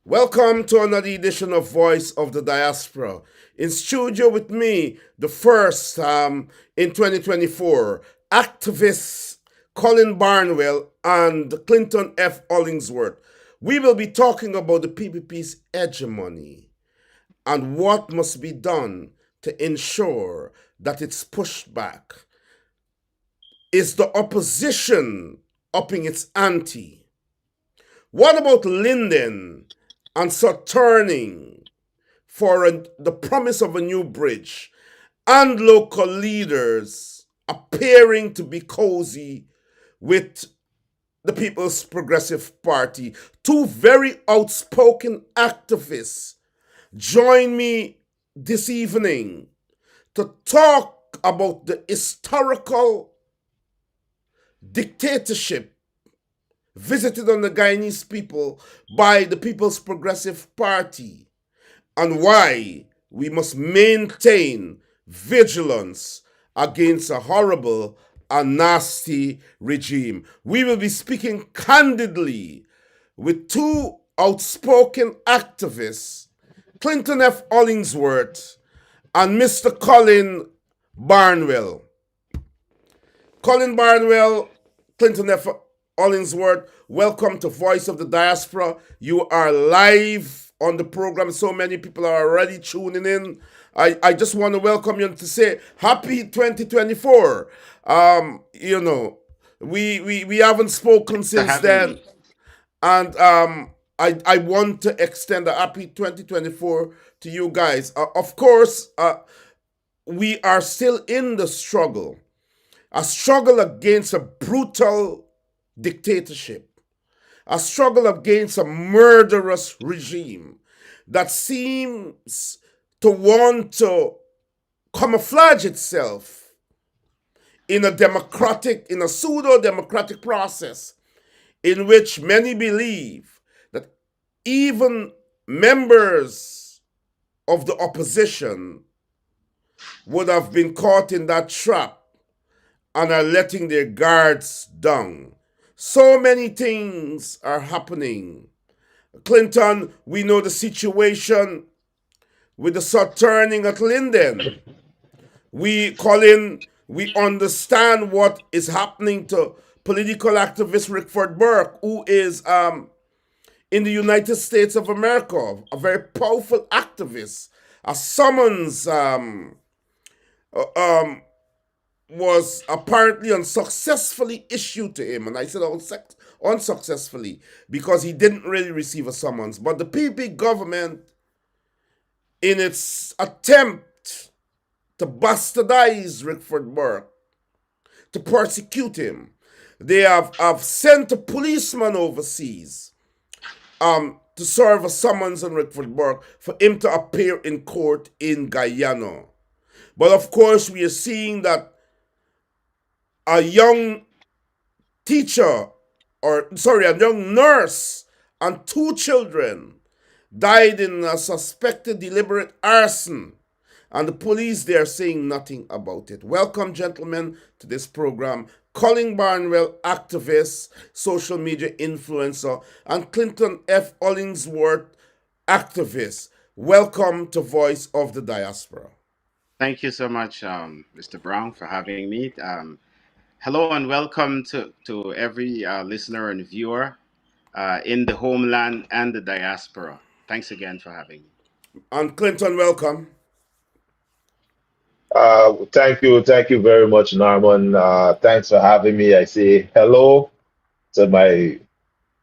Welcome to another edition of Voice of the Diaspora. In studio with me, the first in 2024, activists Colin Barnwell and Clinton F. Hollingsworth. We will be talking about the PPP's hegemony and what must be done to ensure that it's pushed back. Is the opposition upping its ante? What about Linden and so turning for the promise of a new bridge and local leaders appearing to be cozy with the People's Progressive Party? Two very outspoken activists join me this evening to talk about the historical dictatorship visited on the Guyanese people by the People's Progressive Party and why we must maintain vigilance against a horrible and nasty regime. We will be speaking candidly with two outspoken activists, Clinton F. Hollingsworth and Mr. Colin Barnwell. Colin Barnwell, Clinton F. Hollingsworth, welcome to Voice of the Diaspora. You are live on the program. So many people are already tuning in. I just want to welcome you to say happy 2024. We haven't spoken since then. And I want to extend a happy 2024 to you guys. Of course, we are still in the struggle. A struggle against a brutal dictatorship, a struggle against a murderous regime that seems to want to camouflage itself in a pseudo-democratic process in which many believe that even members of the opposition would have been caught in that trap and are letting their guards down. So many things are happening. Clinton, we know the situation with the sod turning at Linden. Colin, we understand what is happening to political activist Rickford Burke, who is in the United States of America, a very powerful activist. A summons was apparently unsuccessfully issued to him. And I said unsuccessfully because he didn't really receive a summons. But the PPP government, in its attempt to bastardize Rickford Burke, to persecute him, they have sent a policeman overseas to serve a summons on Rickford Burke for him to appear in court in Guyana. But of course, we are seeing that a young a young nurse and two children died in a suspected deliberate arson, and the police, they are saying nothing about it. Welcome, gentlemen, to this program. Colin Barnwell, activist, social media influencer, and Clinton F. Hollingsworth, activist. Welcome to Voice of the Diaspora. Thank you so much, Mr. Brown, for having me. Hello and welcome to every listener and viewer in the homeland and the diaspora. Thanks again for having me. And Clinton, welcome. Thank you very much, Norman. Thanks for having me. I say hello to my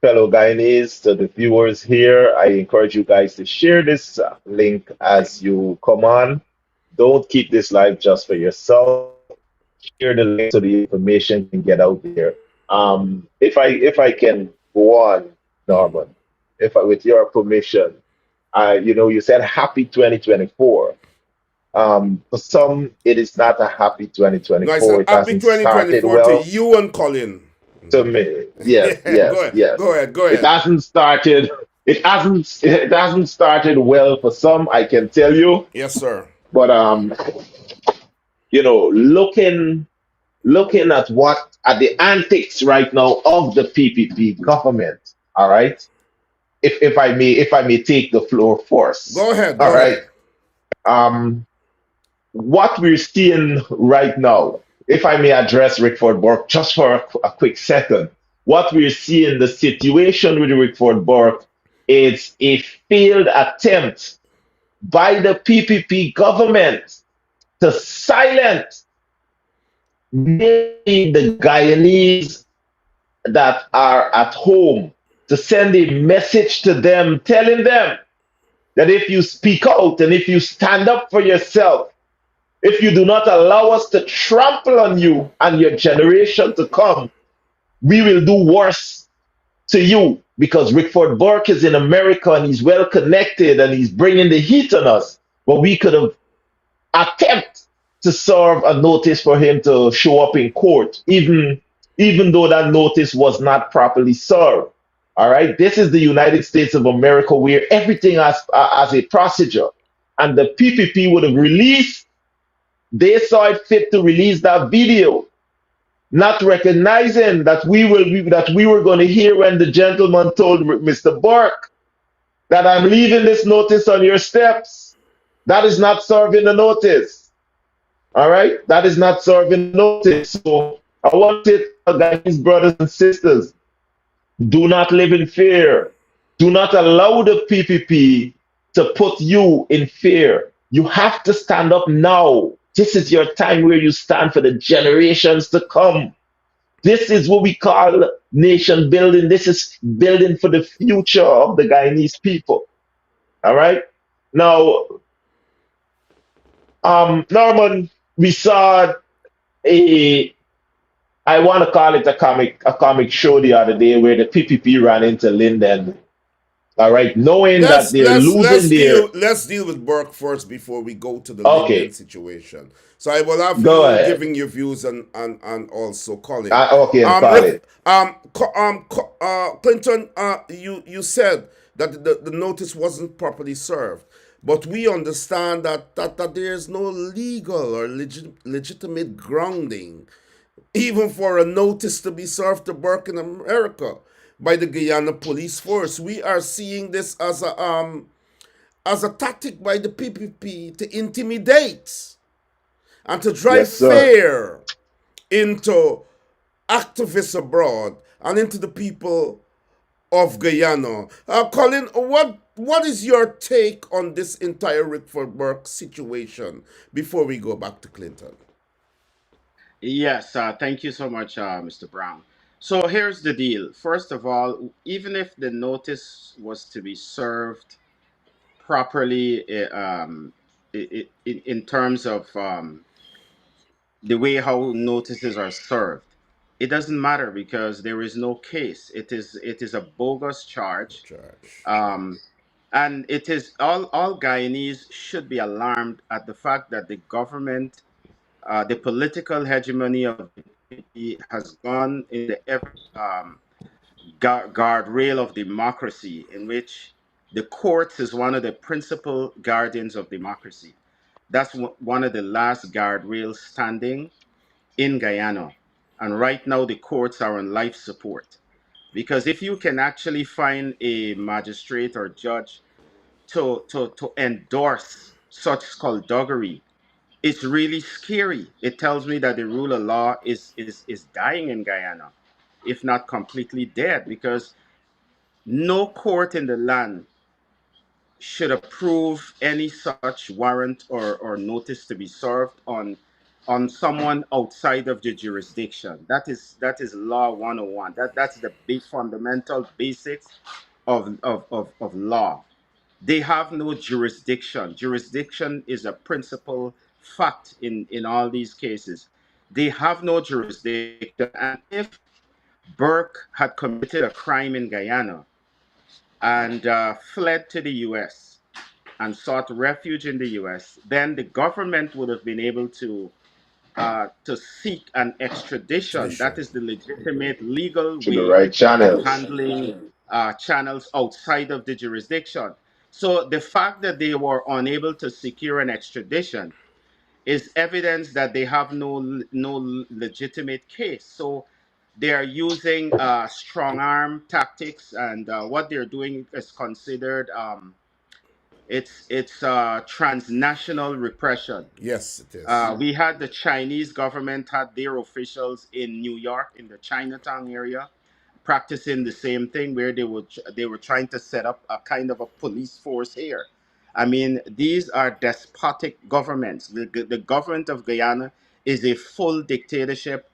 fellow Guyanese, to the viewers here. I encourage you guys to share this link as you come on. Don't keep this live just for yourself. Share the link so the information can get out there. If I can go on, Norman, with your permission, you said happy 2024. For some, it is not a happy 2024. No, I said It happy hasn't started 2024 well. to you and Colin. To me, yes, Go ahead. It hasn't started. It hasn't started well for some. I can tell you. Yes, sir. But looking at the antics right now of the PPP government. All right. if I may take the floor first. Go ahead. All Go right. ahead. Um, what we're seeing right now, if I may address Rickford Burke just for a quick second, what we're seeing, the situation with Rickford Burke is a failed attempt by the PPP government to silence the Guyanese that are at home, to send a message to them telling them that if you speak out and if you stand up for yourself, if you do not allow us to trample on you and your generation to come, we will do worse to you, because Rickford Burke is in America and he's well connected and he's bringing the heat on us. But we could have attempt to serve a notice for him to show up in court, even though that notice was not properly served. All right, this is the United States of America, where everything as a procedure, and the PPP would have released. They saw it fit to release that video, not recognizing that we were going to hear when the gentleman told Mr. Burke that I'm leaving this notice on your steps. That is not serving the notice. All right, that is not serving notice. So I want to say to our Guyanese brothers and sisters, do not live in fear. Do not allow the PPP to put you in fear. You have to stand up now. This is your time where you stand for the generations to come. This is what we call nation building. This is building for the future of the Guyanese people. All right. Now, Norman, we saw a, I want to call it a comic show the other day where the PPP ran into Linden. All right, knowing that they're losing their. Let's deal with Burke first before we go to the Linden Okay, situation. So I will have go you ahead. giving your views and also Colin. Okay, and Rick, Colin. Clinton, you said that the notice wasn't properly served, but we understand that there is no legal or legitimate grounding even for a notice to be served to Burke in America by the Guyana police force. We are seeing this as a tactic by the PPP to intimidate and to drive Yes, sir. fear into activists abroad and into the people of Guyana. Colin, what is your take on this entire Rickford Burke situation before we go back to Clinton? Yes, thank you so much, Mr. Brown. So here's the deal. First of all, even if the notice was to be served properly, in terms of the way how notices are served, it doesn't matter because there is no case. It is a bogus charge, Josh. um, and it is all Guyanese should be alarmed at the fact that the government, the political hegemony of the PPP has gone in the every guardrail of democracy, in which the courts is one of the principal guardians of democracy. That's one of the last guardrails standing in Guyana. And right now, the courts are on life support. Because if you can actually find a magistrate or judge to endorse such skullduggery, it's really scary. It tells me that the rule of law is dying in Guyana, if not completely dead, because no court in the land should approve any such warrant or notice to be served on someone outside of the jurisdiction. That is law 101. That's the big fundamental basics of law. They have no jurisdiction. Jurisdiction is a principal fact in all these cases. They have no jurisdiction. And if Burke had committed a crime in Guyana and fled to the US and sought refuge in the US, then the government would have been able to seek an extradition. That Tradition. is the legitimate legal To the way right of channels. handling channels outside of the jurisdiction. So the fact that they were unable to secure an extradition is evidence that they have no legitimate case. So They are using strong arm tactics, and what they're doing is considered it's transnational repression. Yes, it is. We had the Chinese government had their officials in New York in the Chinatown area practicing the same thing where they were trying to set up a kind of a police force here. I mean, these are despotic governments. The government of Guyana is a full dictatorship.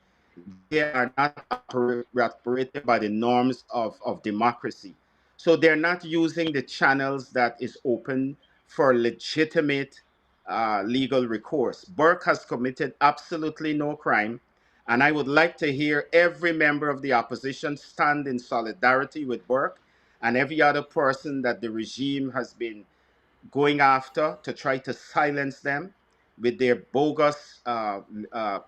They are not operated by the norms of democracy. So they're not using the channels that is open for legitimate legal recourse. Burke has committed absolutely no crime. And I would like to hear every member of the opposition stand in solidarity with Burke and every other person that the regime has been going after to try to silence them with their bogus,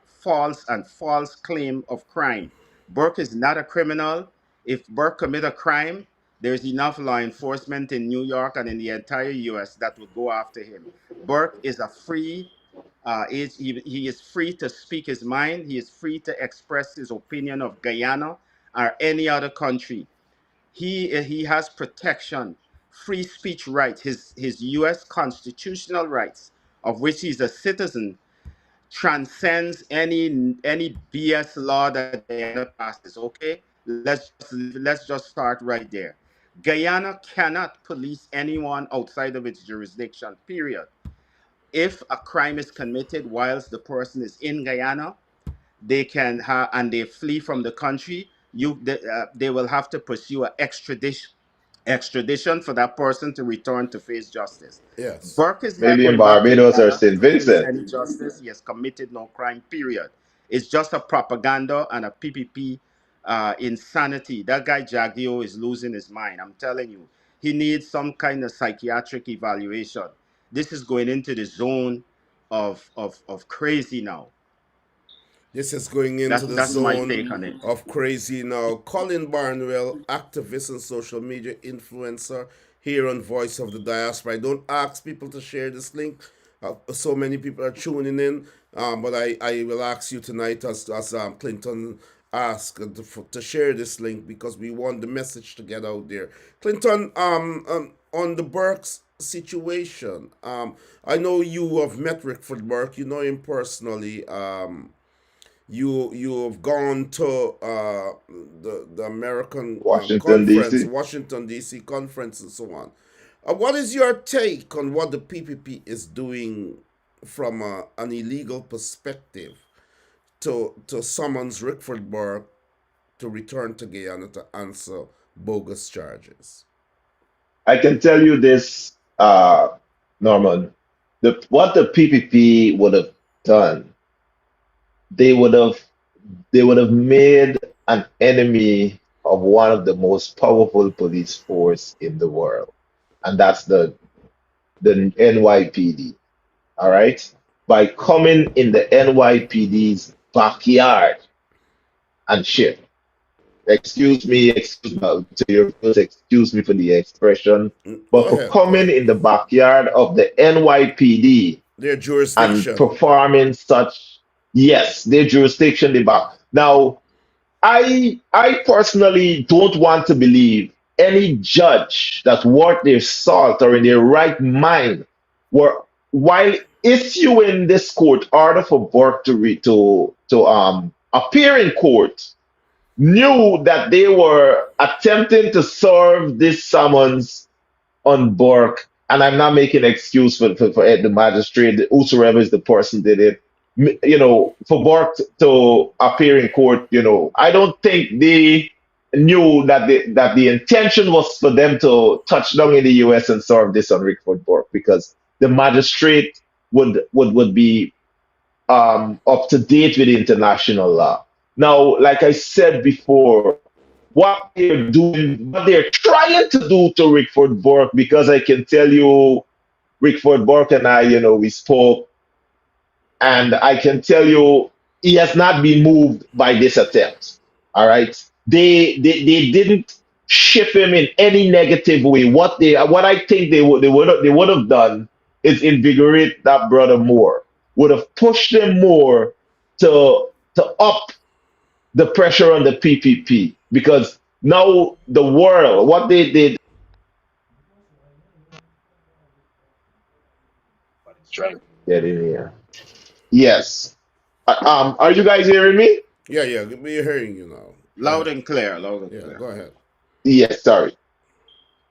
false claim of crime. Burke is not a criminal. If Burke commit a crime, there's enough law enforcement in New York and in the entire U.S. that would go after him. Burke is a free. He is free to speak his mind. He is free to express his opinion of Guyana or any other country. He has protection, free speech rights, his U.S. constitutional rights, of which he's a citizen, transcends any BS law that Guyana passes. Okay, let's just start right there. Guyana cannot police anyone outside of its jurisdiction. Period. If a crime is committed whilst the person is in Guyana, they can have and they flee from the country. They will have to pursue an extradition for that person to return to face justice. Yes. Burke is not Maybe in going back to Barbados or Guyana St. to face Vincent. any justice. He has committed no crime. Period. It's just a propaganda and a PPP insanity. That guy Jagio is losing his mind. I'm telling you, he needs some kind of psychiatric evaluation. This is going into the zone of crazy now. This is going into the That's my zone take on it. of crazy now. Colin Barnwell, activist and social media influencer here on Voice of the Diaspora. I don't ask people to share this link. So many people are tuning in, but I will ask you tonight, as Clinton asked, to share this link because we want the message to get out there. Clinton, on the Burke's situation, I know you have met Rickford Burke. You know him personally. You have gone to the American Washington, conference, D.C. Washington D.C. conference, and so on. What is your take on what the PPP is doing from an illegal perspective to summons Rickford Burke to return to Guyana to answer bogus charges? I can tell you this, Norman. What the PPP would have done, they would have they would have made an enemy of one of the most powerful police force in the world, and that's the NYPD. All right, by coming in the NYPD's backyard and shit. Excuse me to your viewers, excuse me for the expression, Go but for ahead, go coming ahead. in the backyard of the NYPD Their and jurisdiction. performing such, yes, their jurisdiction, the back. Now, I personally don't want to believe any judge that's worth their salt or in their right mind were while issuing this court order for Burke to appear in court knew that they were attempting to serve this summons on Burke, and I'm not making an excuse for the magistrate, whosoever is the person did it. For Burke to appear in court, I don't think they knew that the intention was for them to touch down in the U.S. and serve this on Rickford Burke because the magistrate would be up to date with international law. Now, like I said before, what they're doing, what they're trying to do to Rickford Burke, because I can tell you, Rickford Burke and I, we spoke, and I can tell you, he has not been moved by this attempt. All right, they didn't ship him in any negative way. What I think they would have done is invigorate that brother more, would have pushed him more to up the pressure on the PPP, because now the world, what they did, is trying to get in here. Yes. Are you guys hearing me? Yeah, yeah, we're hearing you now. Go Loud ahead. and clear, loud and Yeah, clear. go ahead. Yes, sorry.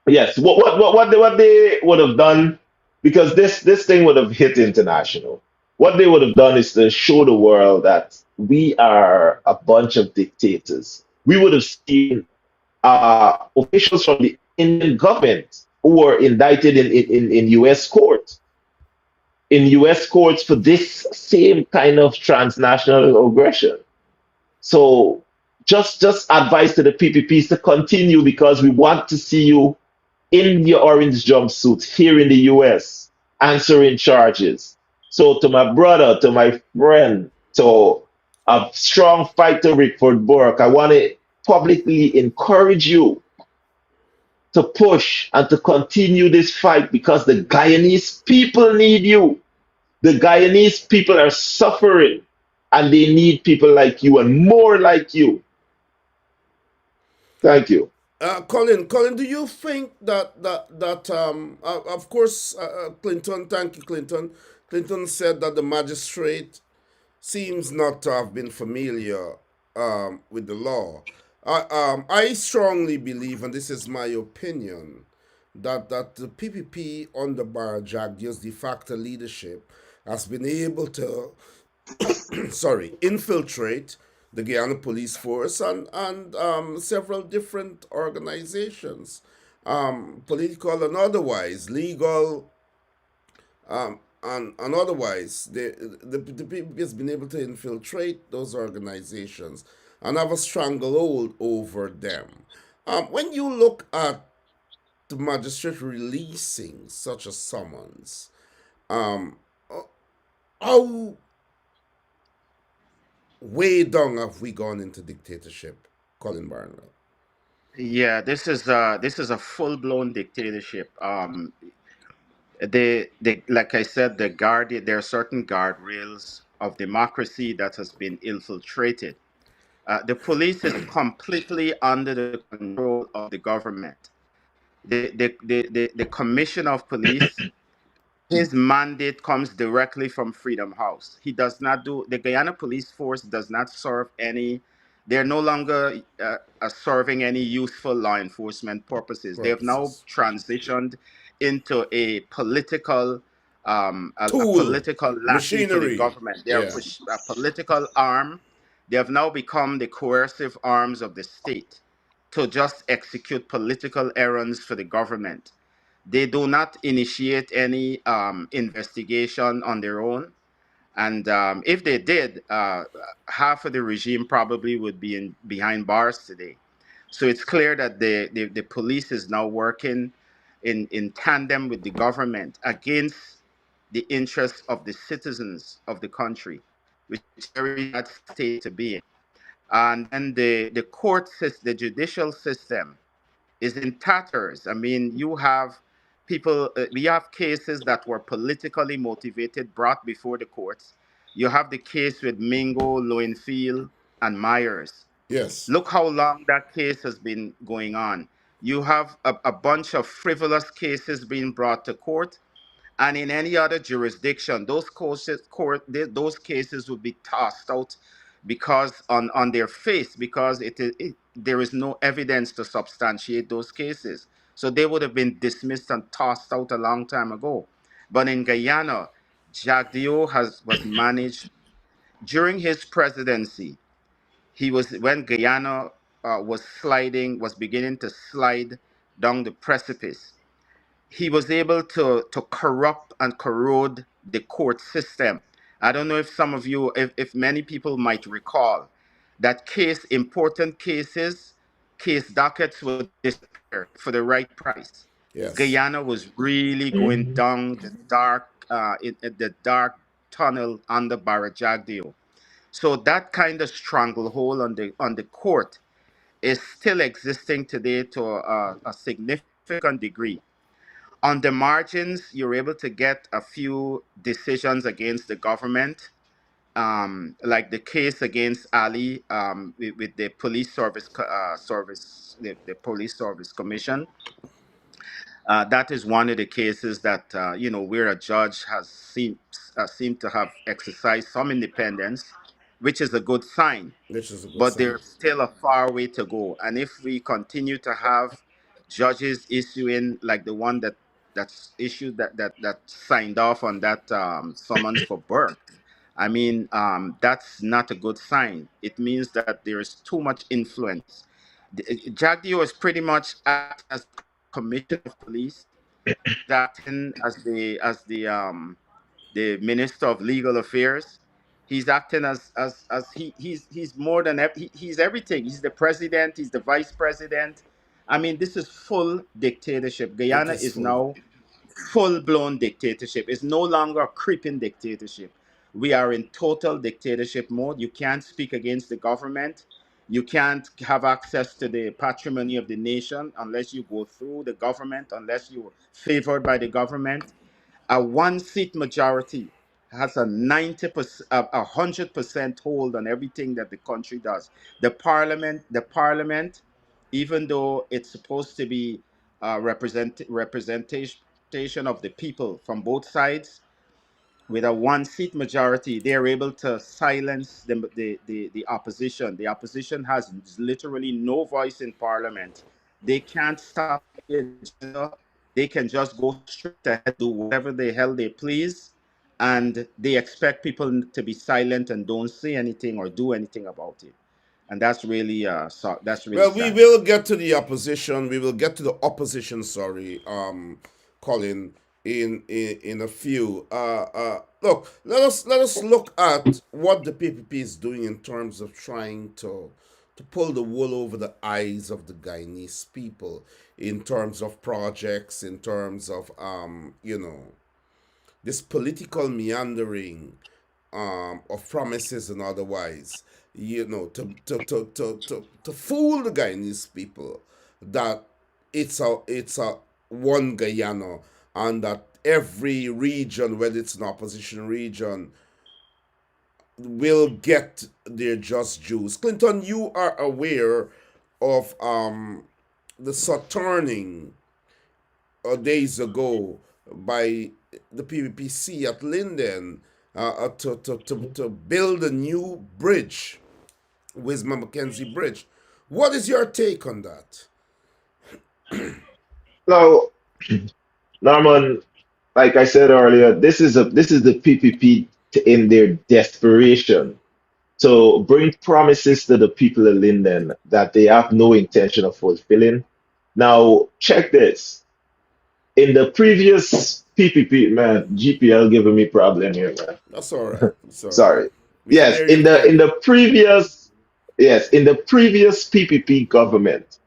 Yes. What they would have done, because this thing would have hit international. What they would have done is to show the world that we are a bunch of dictators. We would have seen officials from the Indian government who were indicted in U.S. courts, for this same kind of transnational aggression. So just advice to the PPPs to continue, because we want to see you in your orange jumpsuit here in the US answering charges. So to my brother, to my friend, to a strong fighter, Rickford Burke, I want to publicly encourage you to push and to continue this fight, because the Guyanese people need you. The Guyanese people are suffering and they need people like you and more like you. Thank you. Colin, do you think of course, Clinton, thank you, Clinton. Clinton said that the magistrate seems not to have been familiar with the law. I strongly believe, and this is my opinion, that the PPP under Barajagdio's de facto leadership has been able to infiltrate the Guyana police force and several different organizations, political and otherwise, legal, and otherwise. The PPP has been able to infiltrate those organizations and have a stranglehold over them. When you look at the magistrate releasing such a summons, um, how way down have we gone into dictatorship, Colin Barnwell? Yeah, this is a full blown dictatorship. They like I said, there are certain guardrails of democracy that has been infiltrated. The police is completely under the control of the government. The commissioner of police, his mandate comes directly from Freedom House. He does not do the Guyana Police Force does not serve any. They're no longer serving any useful law enforcement purposes. They have now Purposes. transitioned into a Tool, political lackey to the machinery. government. They are Yeah. a political arm. They have now become the coercive arms of the state to just execute political errands for the government. They do not initiate any investigation on their own. And if they did, half of the regime probably would be behind bars today. So it's clear that the police is now working in tandem with the government against the interests of the citizens of the country, which is a very bad state to be in. And then the the judicial system is in tatters. I mean, you have we have cases that were politically motivated brought before the courts. You have the case with Mingo, Lowenfield, and Myers. Yes. Look how long that case has been going on. You have a bunch of frivolous cases being brought to court, and in any other jurisdiction, those cases would be tossed out because on their face, because there is no evidence to substantiate those cases. So they would have been dismissed and tossed out a long time ago. But in Guyana, Jagdeo was managed during his presidency. He was when Guyana was beginning to slide down the precipice. He was able to corrupt and corrode the court system. I don't know if some of you, if many people might recall that important case dockets would disappear for the right price. Yes. Guyana was really going down the dark tunnel under Barajagdeo. So that kind of stranglehold on the court is still existing today to a significant degree. On the margins, you're able to get a few decisions against the government, like the case against Ali, with the police the police service commission. That is one of the cases that, where a judge has seemed to have exercised some independence, which is a good sign. Which is a good But sign. there's still a far way to go. And if we continue to have judges issuing like the one that's issued, that signed off on that summons for Burke, I mean, that's not a good sign. It means that there is too much influence. Jagdeo is pretty much acting as the commissioner of police. He's acting as the minister of legal affairs. He's acting he's more than he's everything. He's the president. He's the vice president. I mean, this is full dictatorship. It Guyana is is full. now full blown dictatorship. It's no longer a creeping dictatorship. We are in total dictatorship mode. You can't speak against the government. You can't have access to the patrimony of the nation unless you go through the government, unless you're favored by the government. A one seat majority has a 90%, 100% hold on everything that the country does. The parliament, even though it's supposed to be representation of the people from both sides, with a one seat majority, they're able to silence the opposition. The opposition has literally no voice in parliament. They can't stop any agenda. They can just go straight ahead, do whatever the hell they please, and they expect people to be silent and don't say anything or do anything about it. And that's really Well, we sad. will get to the opposition. We will get to the opposition. Sorry, Colin. In a few. Look, let us look at what the PPP is doing in terms of trying to pull the wool over the eyes of the Guyanese people in terms of projects, in terms of this political meandering of promises and otherwise, to fool the Guyanese people that it's a one Guyana, and that every region, whether it's an opposition region, will get their just dues. Clinton, you are aware of the turning days ago by the PVPC at Linden to build a new bridge, Wisma Mackenzie Bridge. What is your take on that? Now, Norman, like I said earlier, this is the PPP in their desperation to bring promises to the people of Linden that they have no intention of fulfilling. Now, check this. In the previous PPP, man, GPL giving me problem here, man. That's all right. That's all right. Sorry. We can Yes, hear you clearly. in the previous PPP government,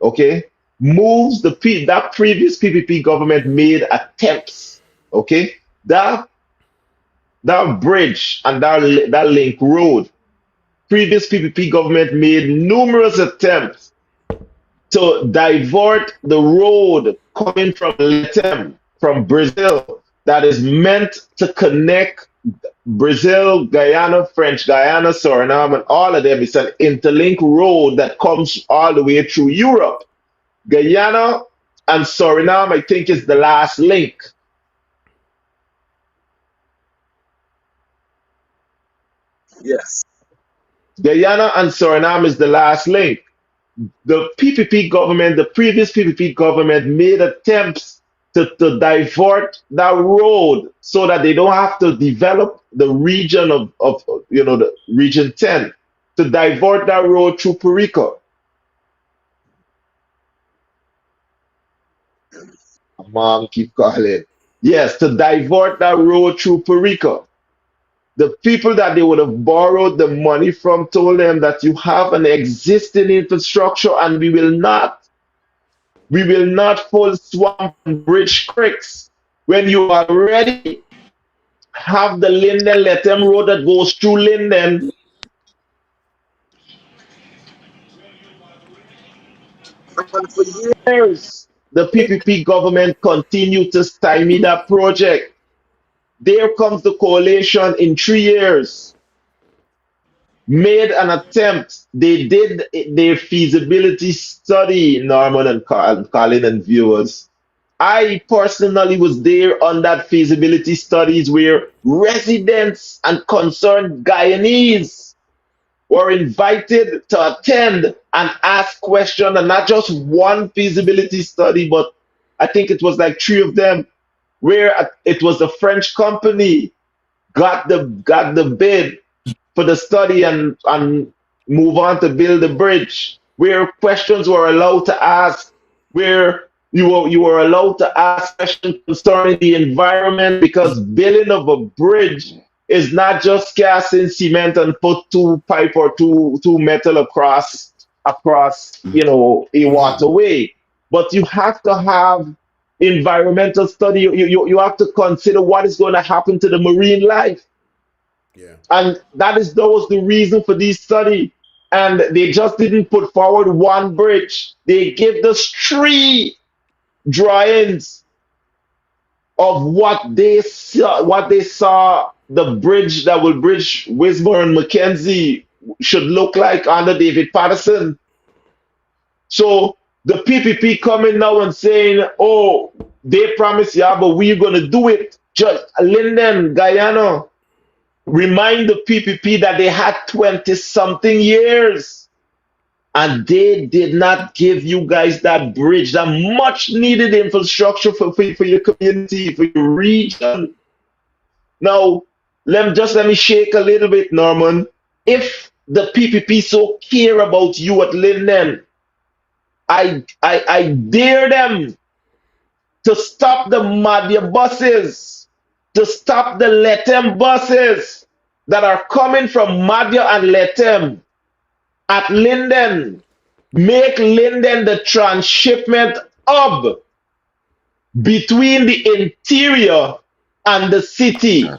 okay, that previous PPP government made attempts, okay, that that bridge and that link road, previous PPP government made numerous attempts to divert the road coming from Letem, from Brazil, that is meant to connect Brazil, Guyana, French Guyana, Suriname, and all of them. It's an interlink road that comes all the way through Europe. Guyana and Suriname, I think, is the last link. Yes. Guyana and Suriname is the last link. The PPP government, the previous PPP government, made attempts to divert that road so that they don't have to develop the region of the region 10, to divert that road through Perico. Mom, keep calling. Yes, to divert that road through Perico. The people that they would have borrowed the money from told them that you have an existing infrastructure and we will not full swamp and bridge creeks when you already have the Linden Letem road that goes through Linden. And for years, the PPP government continued to stymie that project. There comes the coalition in 3 years. made an attempt. They did their feasibility study, Norman and Colin and viewers. I personally was there on that feasibility studies where residents and concerned Guyanese were invited to attend and ask questions, and not just one feasibility study, but I think it was like three of them, where it was a French company got the bid for the study and move on to build a bridge, where questions were allowed to ask, where you were allowed to ask questions concerning the environment, because building of a bridge is not just casting cement and put two pipe or two metal across a waterway, but you have to have environmental study. You have to consider what is going to happen to the marine life, Yeah. and that was the reason for this study. And they just didn't put forward one bridge. They gave us three drawings of what they saw the bridge that will bridge Wismore and Mackenzie should look like under David Patterson. So the PPP coming now and saying, "Oh, they promised, yeah, but we're gonna do it." Just Linden, Guyana, remind the PPP that they had 20 something years and they did not give you guys that bridge, that much needed infrastructure for your community, for your region. Now, let me shake a little bit, Norman. If the PPP so care about you at Linden, I dare them to stop the Madhya buses, to stop the Letem buses that are coming from Madhya and Letem at Linden. Make Linden the transshipment hub between the interior and the city.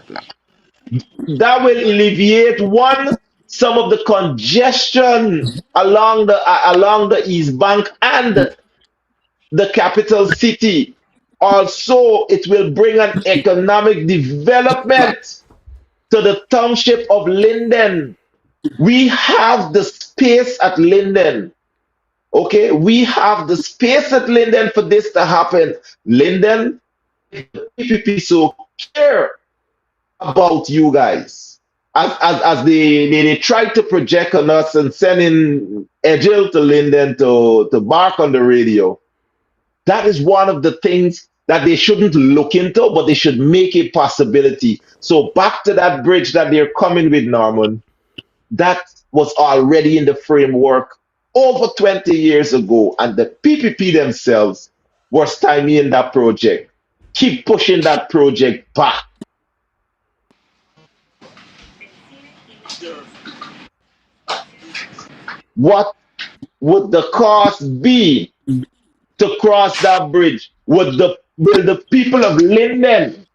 That will alleviate one, some of the congestion along the East Bank and the capital city. Also, it will bring an economic development to the township of Linden. We have the space at Linden. Okay, we have the space at Linden for this to happen. Linden, PPP so care about you guys. As they try to project on us and send in Edgel to Linden to bark on the radio. That is one of the things that they shouldn't look into, but they should make a possibility. So back to that bridge that they're coming with, Norman, that was already in the framework over 20 years ago, and the PPP themselves were stymieing that project. Keep pushing that project back. What would the cost be to cross that bridge? Will the people of Linden,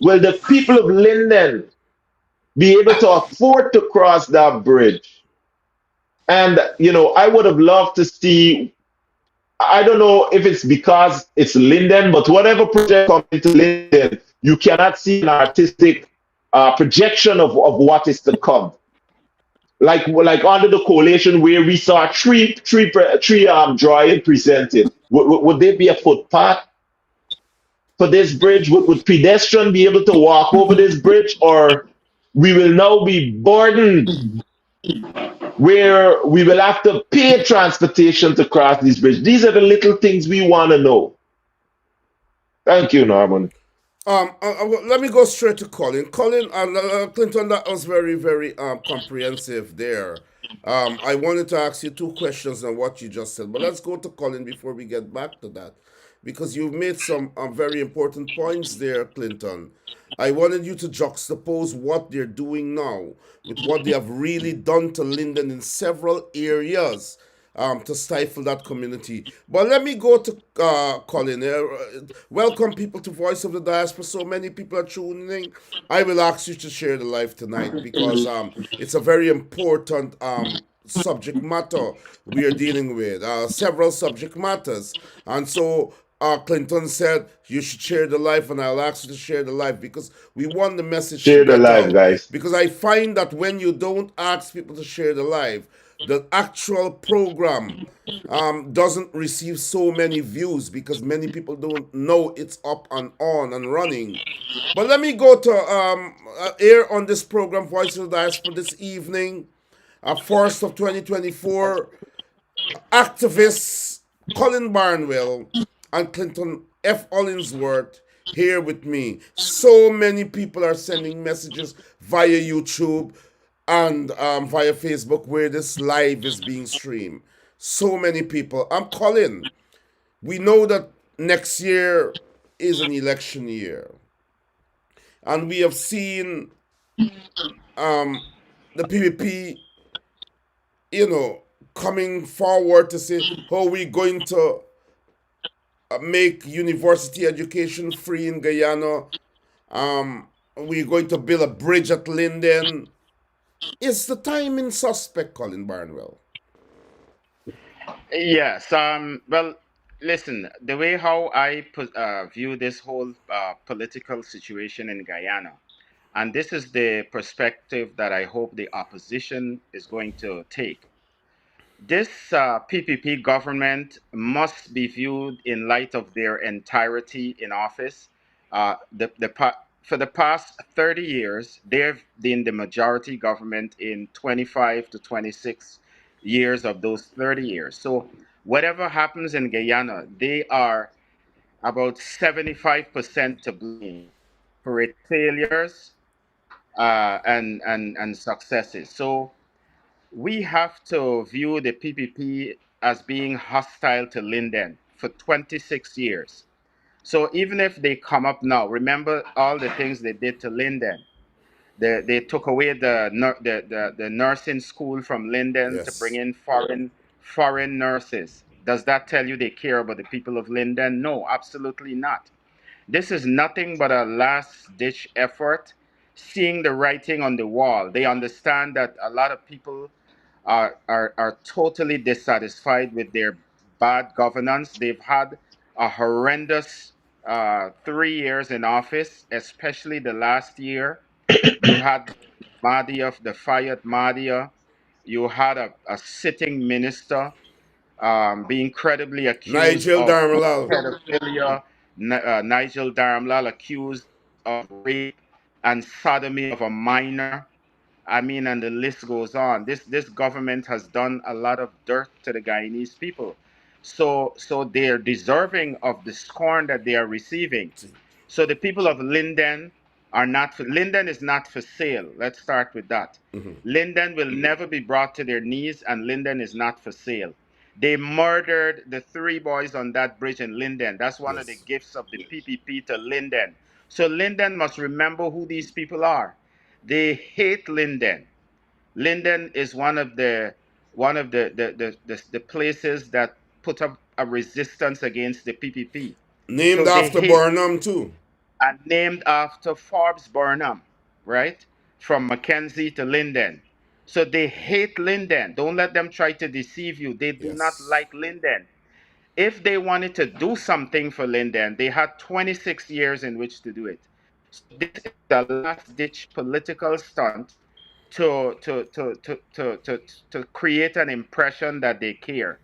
will the people of Linden be able to afford to cross that bridge? And I would have loved to see. I don't know if it's because it's Linden, but whatever project comes into Linden, you cannot see an artistic projection of what is to come. Like under the coalition where we saw three drawing presented. Would there be a footpath for this bridge? Would pedestrian be able to walk over this bridge, or we will now be burdened where we will have to pay transportation to cross this bridge? These are the little things we want to know. Thank you, Norman. Let me go straight to Colin. Colin, Clinton, that was very, very comprehensive there. I wanted to ask you two questions on what you just said, but let's go to Colin before we get back to that, because you've made some very important points there, Clinton. I wanted you to juxtapose what they're doing now with what they have really done to Linden in several areas to stifle that community. But let me go to Colin. Welcome, people, to Voice of the Diaspora. So many people are tuning in. I will ask you to share the live tonight because it's a very important subject matter we are dealing with. Several subject matters. And so Clinton said you should share the life, and I'll ask you to share the life because we want the message to Share the get live, out. guys. Because I find that when you don't ask people to share the life, the actual program doesn't receive so many views because many people don't know it's up and on and running. But let me go to air on this program, Voice of the Diaspora, this evening, 1st of 2024. Activists Colin Barnwell and Clinton F. Hollingsworth here with me. So many people are sending messages via YouTube and via Facebook where this live is being streamed. So many people. I'm Colin. We know that next year is an election year. And we have seen the PPP, coming forward to say, how are we going to make university education free in Guyana. We're going to build a bridge at Linden. Is the timing suspect, Colin Barnwell? Yes. Well, listen. The way how view this whole political situation in Guyana, and this is the perspective that I hope the opposition is going to take. This PPP government must be viewed in light of their entirety in office. For the past 30 years, they've been the majority government in 25 to 26 years of those 30 years. So, whatever happens in Guyana, they are about 75% to blame for its failures and successes. So, we have to view the PPP as being hostile to Linden for 26 years. So even if they come up now, remember all the things they did to Linden. They took away the nursing school from Linden to bring Yes. in foreign nurses. Does that tell you they care about the people of Linden? No, absolutely not. This is nothing but a last ditch effort, seeing the writing on the wall. They understand that a lot of people are totally dissatisfied with their bad governance. They've had a horrendous 3 years in office, especially the last year. You had the fired Mahdia. You had a sitting minister being credibly accused Nigel of Darmalal. pedophilia, Nigel Darmlal accused of rape and sodomy of a minor. I mean, and the list goes on. This government has done a lot of dirt to the Guyanese people, so they are deserving of the scorn that they are receiving. So the people of Linden are not for, Linden is not for sale. Let's start with that. Linden will never be brought to their knees, and Linden is not for sale. They murdered the three boys on that bridge in Linden. That's one of the Yes. gifts of the PPP to Linden. So Linden must remember who these people are. They hate Linden. Linden is one of the places that put up a resistance against the PPP. Named So they after hate Burnham, too. and named after Forbes Burnham, right? From Mackenzie to Linden. So they hate Linden. Don't let them try to deceive you. They do not Yes. like Linden. If they wanted to do something for Linden, they had 26 years in which to do it. So this is a last ditch political stunt to create an impression that they care.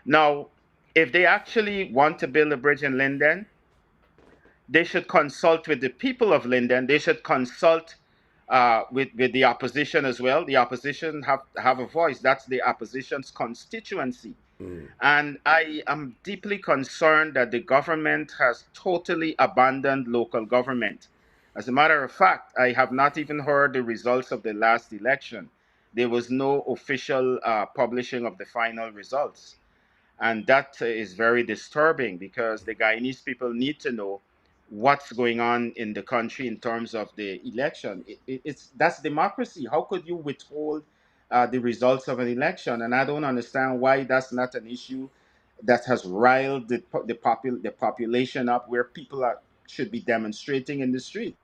Now, if they actually want to build a bridge in Linden, they should consult with the people of Linden. They should consult with the opposition as well. The opposition have a voice. That's the opposition's constituency. And I am deeply concerned that the government has totally abandoned local government. As a matter of fact, I have not even heard the results of the last election. There was no official publishing of the final results. And that is very disturbing because the Guyanese people need to know what's going on in the country in terms of the election. That's democracy. How could you withhold the results of an election? And I don't understand why that's not an issue that has riled the population up, where people should be demonstrating in the streets.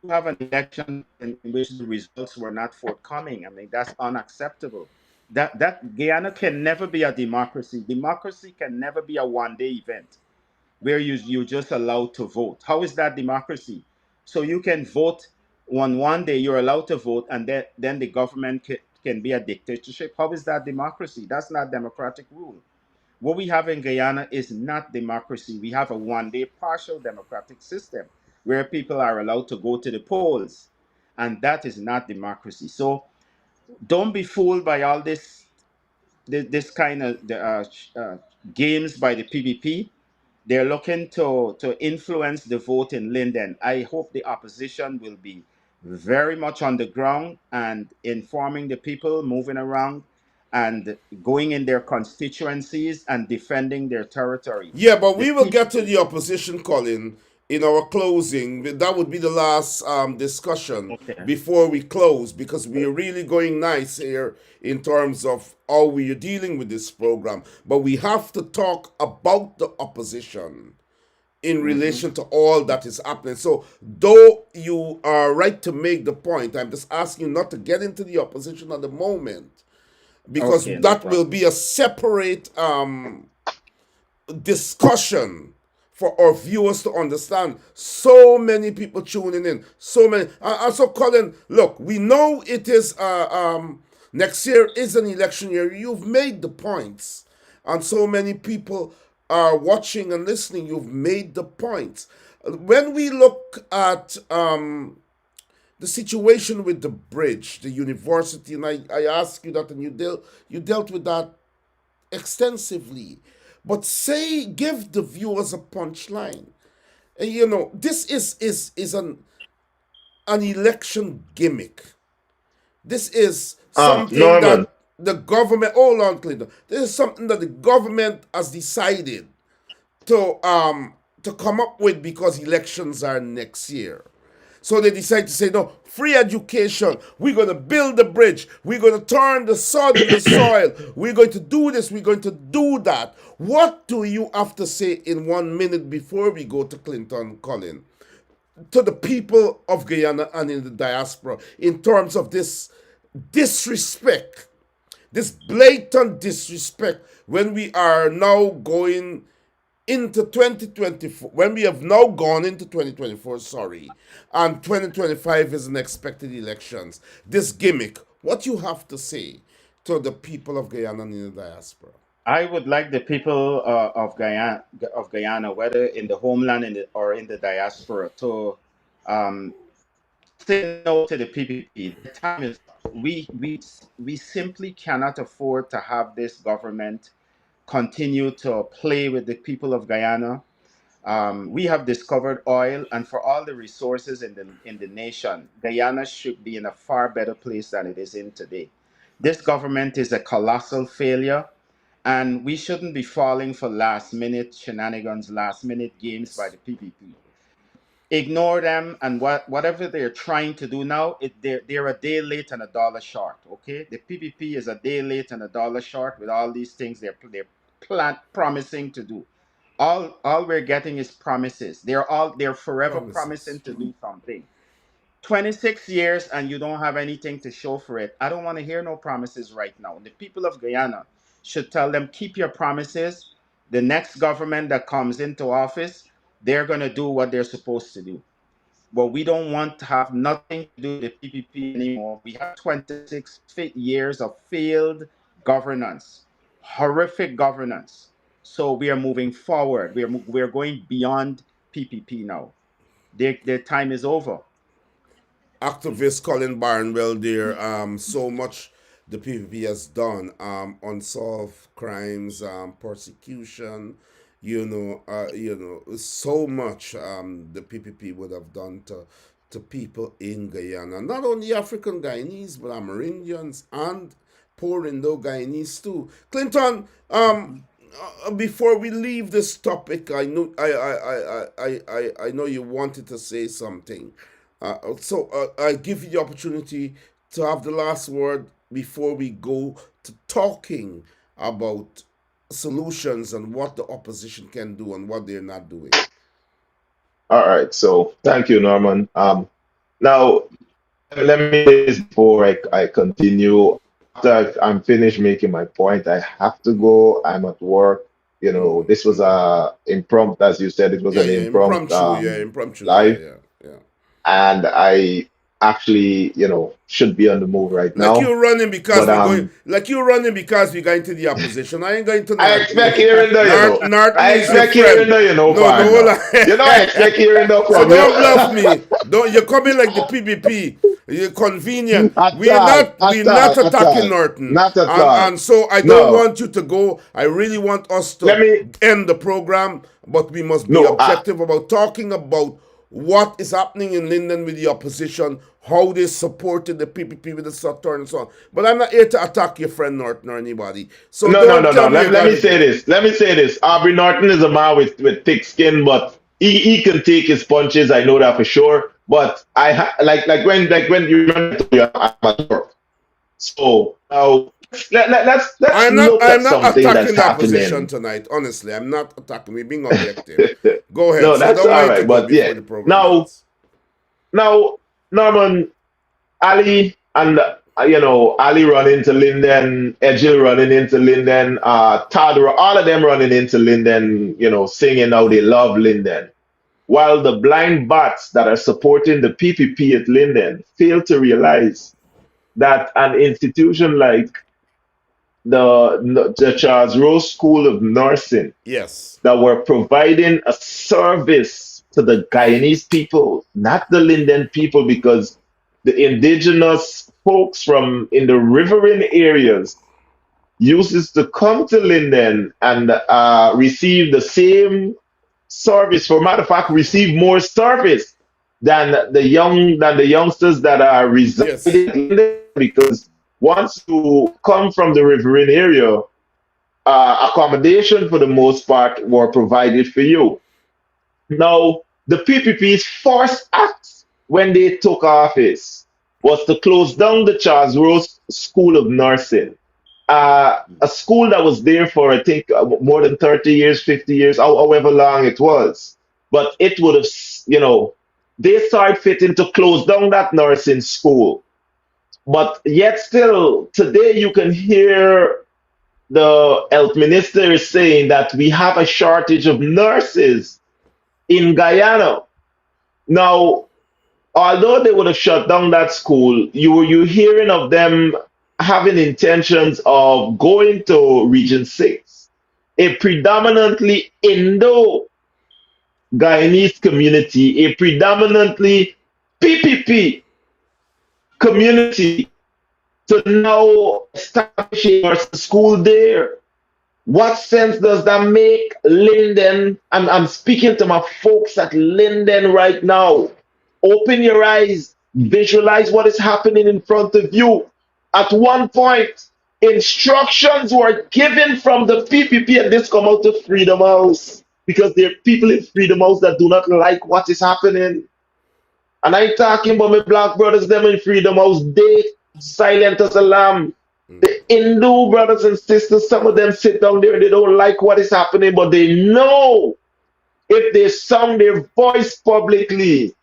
You have an election in which the results were not forthcoming. I mean, that's unacceptable. That Guyana can never be a democracy. Democracy can never be a one-day event. where you're just allowed to vote. How is that democracy? So you can vote on one day, you're allowed to vote, and then the government can be a dictatorship. How is that democracy? That's not democratic rule. What we have in Guyana is not democracy. We have a one day partial democratic system where people are allowed to go to the polls. And that is not democracy. So don't be fooled by all this kind of games by the PPP. They're looking to influence the vote in Linden. I hope the opposition will be very much on the ground and informing the people, moving around and going in their constituencies and defending their territory. Yeah, but The we will get to people, the opposition, Colin, in our closing. That would be the last discussion okay, before we close, because we are really going nice here in terms of how we are dealing with this program. But we have to talk about the opposition in hmm, relation to all that is happening. So, though you are right to make the point, I'm just asking you not to get into the opposition at the moment, because okay, no that will problem. be a separate discussion for our viewers to understand. So many people tuning in, so many. So, Colin, look, we know it is next year is an election year. You've made the points, and so many people are watching and listening. You've made the points. When we look at the situation with the bridge, the university, and I asked you that, and you dealt with that extensively. But say, give the viewers a punchline. You know, this is an election gimmick. This is something Norman, that the government. Hold on, Clinton. This is something that the government has decided to come up with because elections are next year. So they decide to say, no, free education. We're going to build the bridge. We're going to turn the sod in the soil. We're going to do this. We're going to do that. What do you have to say in 1 minute before we go to Clinton, Colin, to the people of Guyana and in the diaspora in terms of this disrespect, this blatant disrespect when we are now going into 2024, when we have now gone into 2024, sorry, and 2025 is an expected elections, this gimmick, what you have to say to the people of Guyana and in the diaspora? I would like the people of Guyana, whether in the homeland or in the diaspora, to um, say no to the PPP. The time is up. We simply cannot afford to have this government continue to play with the people of Guyana. We have discovered oil, and for all the resources in the nation, Guyana should be in a far better place than it is in today. This government is a colossal failure, and we shouldn't be falling for last minute shenanigans, last minute games by the PPP. Ignore them, and whatever they're trying to do now, they're a day late and a dollar short. Okay, the PPP is a day late and a dollar short with all these things they're promising to do. All we're getting is promises. They're forever promising Promises. to do something. 26 years and you don't have anything to show for it. I don't want to hear no promises right now. The people of Guyana should tell them, keep your promises. The next government that comes into office, they're going to do what they're supposed to do. But we don't want to have nothing to do with the PPP anymore. We have 26 years of failed governance, horrific governance. So we are moving forward. We are going beyond PPP now. Their time is over. Activist Colin Barnwell there. So much the PPP has done. Unsolved crimes, persecution. So much the PPP would have done to people in Guyana. Not only African Guyanese, but Amerindians and poor Indo Guyanese too. Clinton, before we leave this topic, I know you wanted to say something. So I give you the opportunity to have the last word before we go to talking about solutions and what the opposition can do and what they're not doing. all right. So thank you, Norman. Now let me say this before I continue. After I'm finished making my point, I have to go. I'm at work. This was a impromptu, as you said, it was an impromptu impromptu, live, yeah. and I actually, should be on the move right Like now. you're running because But we're going. Like you're running because we're going to the opposition. I ain't going to I Norton. expect hearing though, Norton I is your expect hearing friend. though, No, the partner. I expect whole. hearing though So from don't bluff you. me. Don't you come in like the PBP? You're convenient. At We're all, not. We're at all, not at attacking all. Norton. Not at all. And so I don't No, want you to go. I really want us let to me, end the program, but we must be no, objective about talking about what is happening in Linden with the opposition, how they supported the PPP with the Saturn and so on. But I'm not here to attack your friend Norton or anybody. So no, no, don't no, no. tell me you Let got me to say go. this. Let me say this. Aubrey Norton is a man with thick skin, but he can take his punches. I know that for sure. But like when you remember I told you I'm at work. So now let's look I'm at not something that's attacking the opposition happening. tonight. Honestly, I'm not attacking. We're being objective. Go ahead. No, So I that's don't all want you to right. go But yeah, before the program now ends. now Norman, Ali and Ali running into Linden, Edgil running into Linden, Todd, all of them running into Linden, singing how they love Linden. While the blind bots that are supporting the PPP at Linden fail to realize that an institution like the Charles Rose School of Nursing Yes. that were providing a service to the Guyanese people, not the Linden people, because the indigenous folks from in the riverine areas uses to come to Linden and receive the same service. For matter of fact, receive more service than the youngsters that are residing Yes. in Linden, because once you come from the riverine area, accommodation for the most part were provided for you. Now, the PPP's first act when they took office was to close down the Charles Rose School of Nursing, a school that was there for, I think, more than 30 years, 50 years, however long it was. But it would have, they started fitting to close down that nursing school. But yet still, today you can hear the health minister is saying that we have a shortage of nurses in Guyana. Now, although they would have shut down that school, you hearing of them having intentions of going to Region 6, a predominantly Indo Guyanese community, a predominantly PPP community, to now establish a school there. What sense does that make? Linden, I'm speaking to my folks at Linden right now. Open your eyes, visualize what is happening in front of you. At one point, instructions were given from the PPP, and this come out of Freedom House, because there are people in Freedom House that do not like what is happening. And I'm talking about my black brothers, them in Freedom House, they silent as a lamb. The Hindu brothers and sisters, some of them sit down there, they don't like what is happening, but they know if they sound their voice publicly,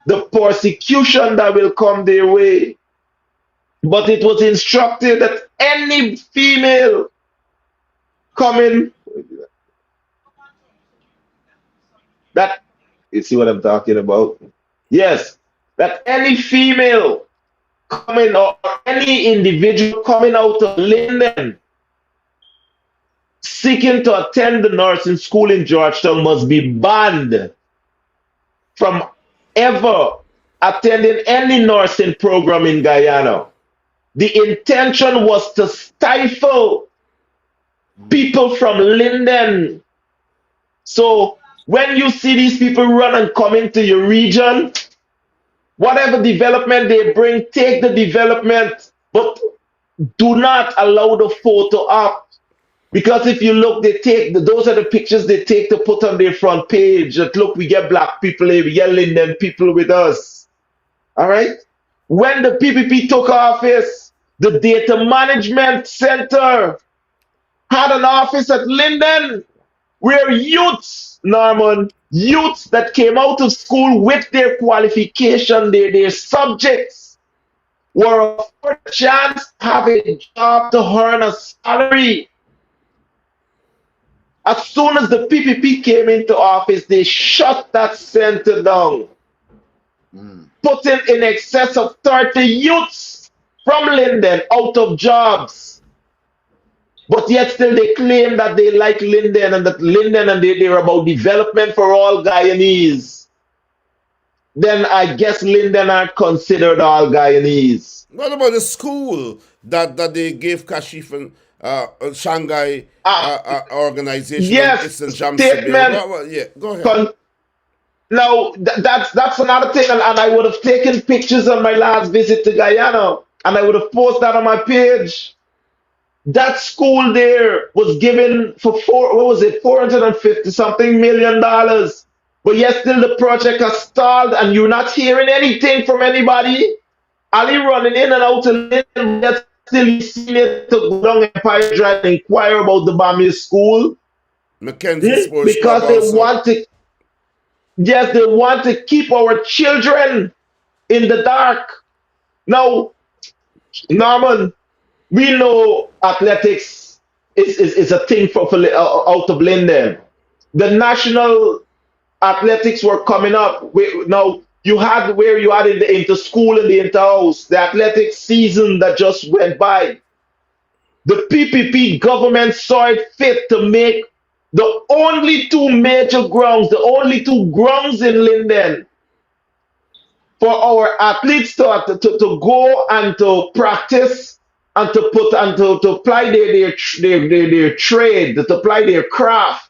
the persecution that will come their way. But it was instructed that any female coming, that, you see what I'm talking about? Yes, that any female coming or any individual coming out of Linden seeking to attend the nursing school in Georgetown must be banned from ever attending any nursing program in Guyana. The intention was to stifle people from Linden. So when you see these people run and come into your region, whatever development they bring, take the development, but do not allow the photo up. Because if you look, those are the pictures they take to put on their front page. That look, we get black people here, we get Linden people with us. All right. When the PPP took office, the Data Management Center had an office at Linden where youths, Norman, youths that came out of school with their qualification, their subjects, were offered a chance to have a job to earn a salary. As soon as the PPP came into office, they shut that center down, putting in excess of 30 youths from Linden out of jobs. But yet still they claim that they like Linden and that Linden and they're about development for all Guyanese. Then I guess Linden aren't considered all Guyanese. What about the school that they gave Kashif and Shanghai organization on Yes, Eastern Jams to build? statement. Yeah, go ahead. Con- now that's another thing, and I would have taken pictures on my last visit to Guyana, and I would have posted that on my page. That school there was given for what was it, 450 something $1 million. But yet still the project has stalled and you're not hearing anything from anybody. Ali running in and out of Linden, yet still you see it to go down Empire Drive and inquire about the Bami school. Mackenzie Sports Club Because they also. want to, yes, they want to keep our children in the dark. Now, Norman, we know athletics is a thing for out of Linden. The national athletics were coming up. Now you had where you had in the inter school and the inter house, the athletics season that just went by. The PPP government saw it fit to make the only two major grounds, the only two grounds in Linden for our athletes to go and to practice and to put and to apply their trade, to apply their craft.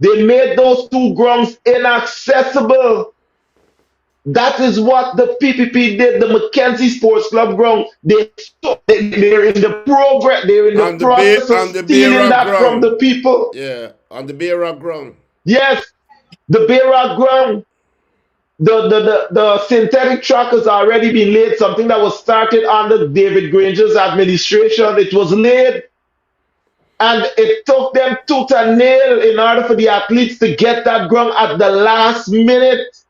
They made those two grounds inaccessible. That is what the PPP did. The Mackenzie Sports Club ground. They're in the progress. They're in the process of stealing that from the people. Yeah, on the Beira ground. Yes, the Beira ground. The synthetic track has already been laid. Something that was started under David Granger's administration. It was laid. And it took them tooth and nail in order for the athletes to get that ground at the last minute.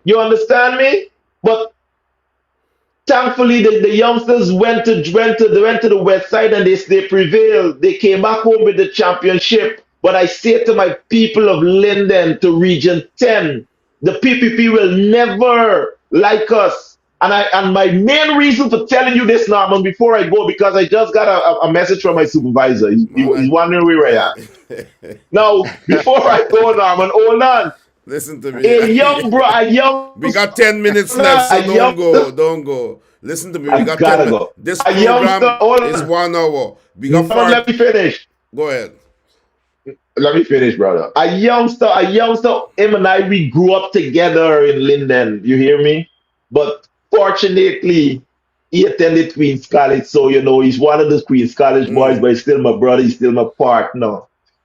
You understand me? But thankfully, the youngsters went to the west side and they prevailed. They came back home with the championship. But I say to my people of Linden, to Region 10, the PPP will never like us. And my main reason for telling you this, Norman, before I go, because I just got a message from my supervisor. He's wondering where I am. Now, before I go, Norman, hold on. Listen to me. A young we got 10 minutes left, so don't go. Listen to me. We got 10 minutes. Go. This program is 1 hour. We got Let me finish. Go ahead. Let me finish, brother. A youngster, him and I, we grew up together in Linden. You hear me? But fortunately, he attended Queen's College, so he's one of the Queen's College boys, but he's still my brother, he's still my partner.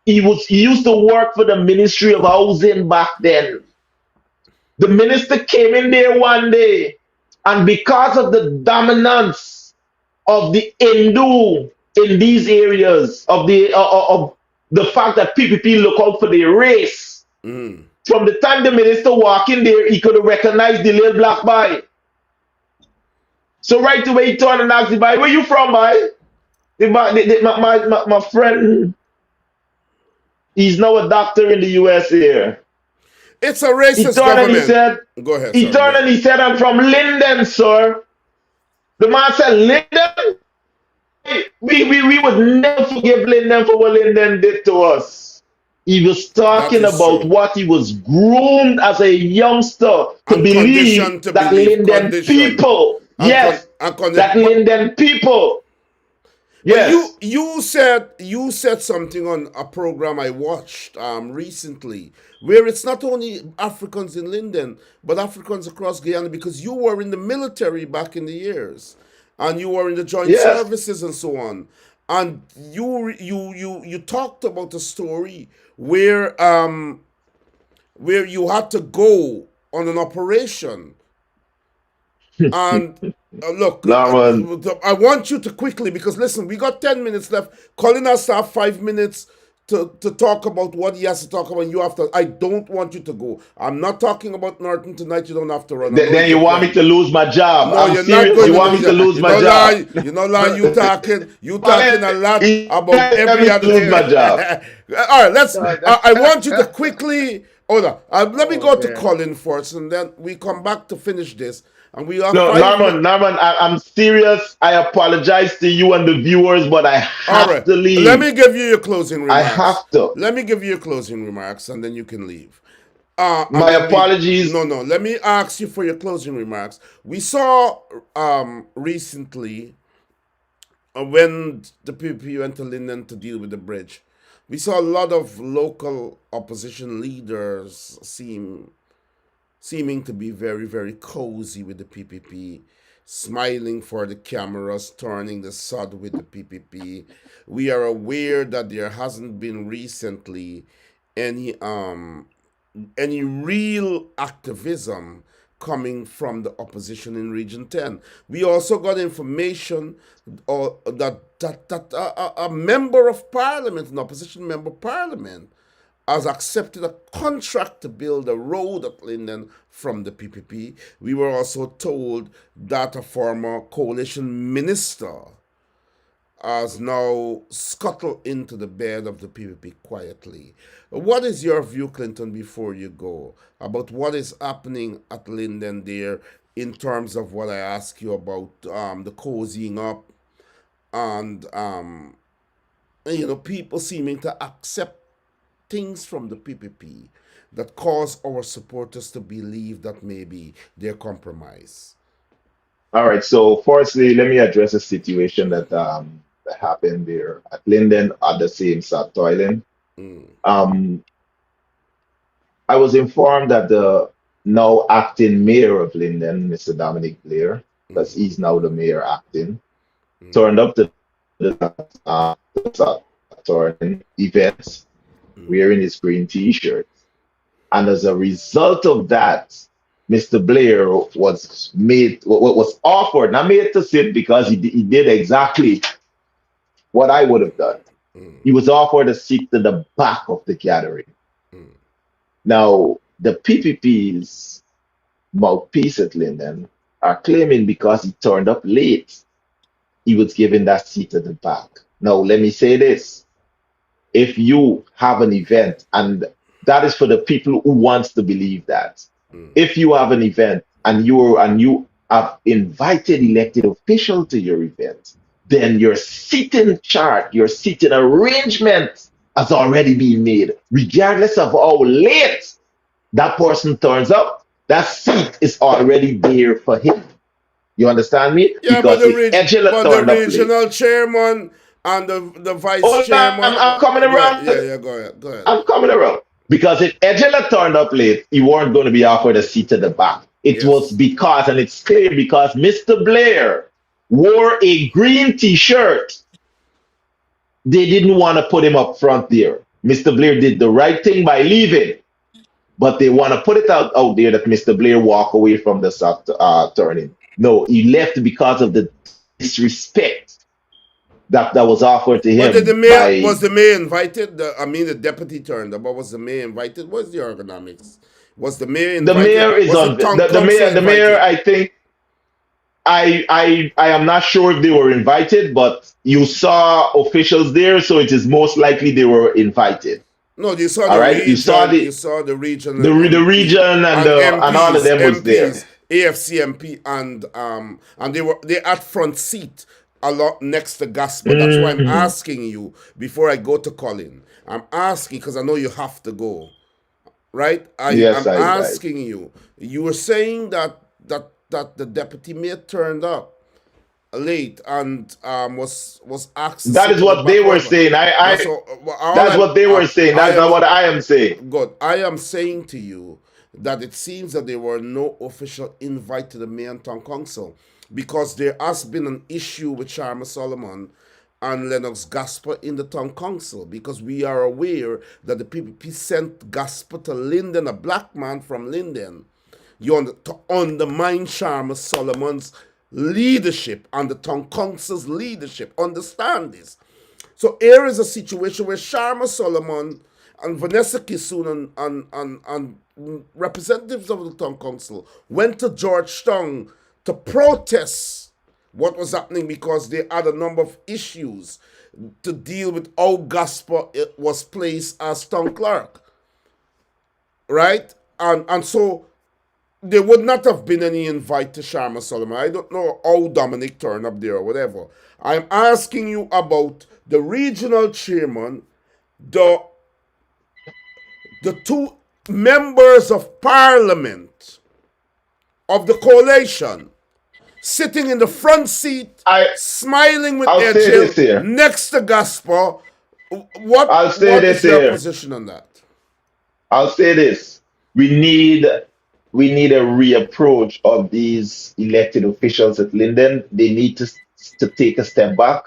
He used to work for the Ministry of Housing back then. The minister came in there one day, and because of the dominance of the Hindu in these areas, of the fact that PPP look out for their race, from the time the minister walked in there, he could have recognized the little black boy. So right away he turned and asked the boy, "Where you from, boy?" My friend, he's now a doctor in the US here. It's a racist government. He said, go ahead. He turned and he said, "I'm from Linden, sir." The man said, "Linden? We would never forgive Linden for what Linden did to us." He was talking about what he was groomed as a youngster to believe that Linden people, that Linden people. Yes. You said something on a program I watched recently where it's not only Africans in Linden but Africans across Guyana, because you were in the military back in the years and you were in the joint services and so on, and you talked about a story where you had to go on an operation. And look, I want you to quickly, because listen, we got 10 minutes left. Colin has to have 5 minutes to talk about what he has to talk about. You have to. I don't want you to go. I'm not talking about Norton tonight. You don't have to run. I know Then it's you your want me plan. to lose my job? No, I'm you're not serious. going You to want me lose to it. lose my job? You know, lie. You Colin, talking a lot you about can't tell every me to other lose my area. job. All right, let's. I want you to quickly. Hold on. Let me Oh go to man. Colin first, and then we come back to finish this. And we have No, 5 minutes. Norman, I'm serious. I apologize to you and the viewers, but I All have right. to Let leave. me give you your closing I remarks. have to. Let me give you your closing remarks, and then you can leave. And My then we apologies. no. Let me ask you for your closing remarks. We saw recently when the PPP went to Linden to deal with the bridge, we saw a lot of local opposition leaders seeming to be very, very cozy with the PPP, smiling for the cameras, turning the sod with the PPP. We are aware that there hasn't been recently any any real activism coming from the opposition in Region 10. We also got information that a member of parliament, an opposition member of parliament, has accepted a contract to build a road at Linden from the PPP. We were also told that a former coalition minister has now scuttled into the bed of the PPP quietly. What is your view, Clinton, before you go, about what is happening at Linden there in terms of what I asked you about the cozying up and people seeming to accept things from the PPP that cause our supporters to believe that maybe they're compromised? All right. So, firstly, let me address a situation that happened there at Linden at the same South Toiling. Mm, Um, I was informed that the now acting mayor of Linden, Mr. Dominic Blair, because mm, he's now the mayor acting, mm, turned up to the South Toiling events mm, wearing his green T-shirt. And as a result of that, Mr. Blair was offered, not made to sit because he did exactly what I would have done. mm, He was offered a seat to the back of the gathering. mm, Now, the PPP's mouthpiece at Linden are claiming because he turned up late, he was given that seat at the back. Now, let me say this. If you have an event, and that is for the people who wants to believe that, mm. if you have an event and you have invited elected official to your event, then your seating chart, your seating arrangement has already been made, regardless of how late that person turns up. That seat is already there for him. You understand me? Yeah, Because if Angela the turned up late, regional chairman and the vice hold on, chairman. I'm coming Go ahead. Yeah, around. yeah. Go ahead. Go ahead. I'm coming around. Because if Angela turned up late, he weren't going to be offered a seat at the back. It was Yes. because, and it's clear because Mr. Blair wore a green t-shirt. They didn't want to put him up front there. Mr. Blair did the right thing by leaving, but they want to put it out there that Mr. Blair walk away from the turning. No, he left because of the disrespect that was offered to But did the him mayor by was the mayor invited? The deputy turned up. But was the mayor invited? What's the ergonomics? Was the mayor the invited? mayor is Was the on town the council mayor. The mayor, invited? I think, I am not sure if they were invited, but you saw officials there, so it is most likely they were invited. No, you saw All the right, region. You saw the regional the MP region and and all of them was there. AFC MP, and they had front seat a lot next to Gasper. That's why I'm Mhm. asking you before I go to Colin. I'm asking because I know you have to go, right? Yes, I'm I. asking you. You were saying that the deputy mayor turned up late and was asked to That sit is at the what back. they were saying. That's all That's what they were saying. I That's not am what I am saying. good. I am saying to you that it seems that there were no official invite to the mayor and town council because there has been an issue with Sharma Solomon and Lennox Gasper in the town council because we are aware that the PPP sent Gasper to Linden, a black man from Linden, to undermine Sharma Solomon's leadership and the town council's leadership. Understand this. So here is a situation where Sharma Solomon and Vanessa Kissoon and representatives of the town council went to Georgetown to protest what was happening because they had a number of issues to deal with how Gasper was placed as town clerk, right? And so there would not have been any invite to Sharma Solomon. I don't know how Dominic turned up there or whatever. I'm asking you about the regional chairman, the two members of parliament of the coalition sitting in the front seat, smiling with I'll their say chill this here. next to Gaspar. I'll What say this is your here. position on that? I'll say this. We need a reapproach of these elected officials at Linden. They need to take a step back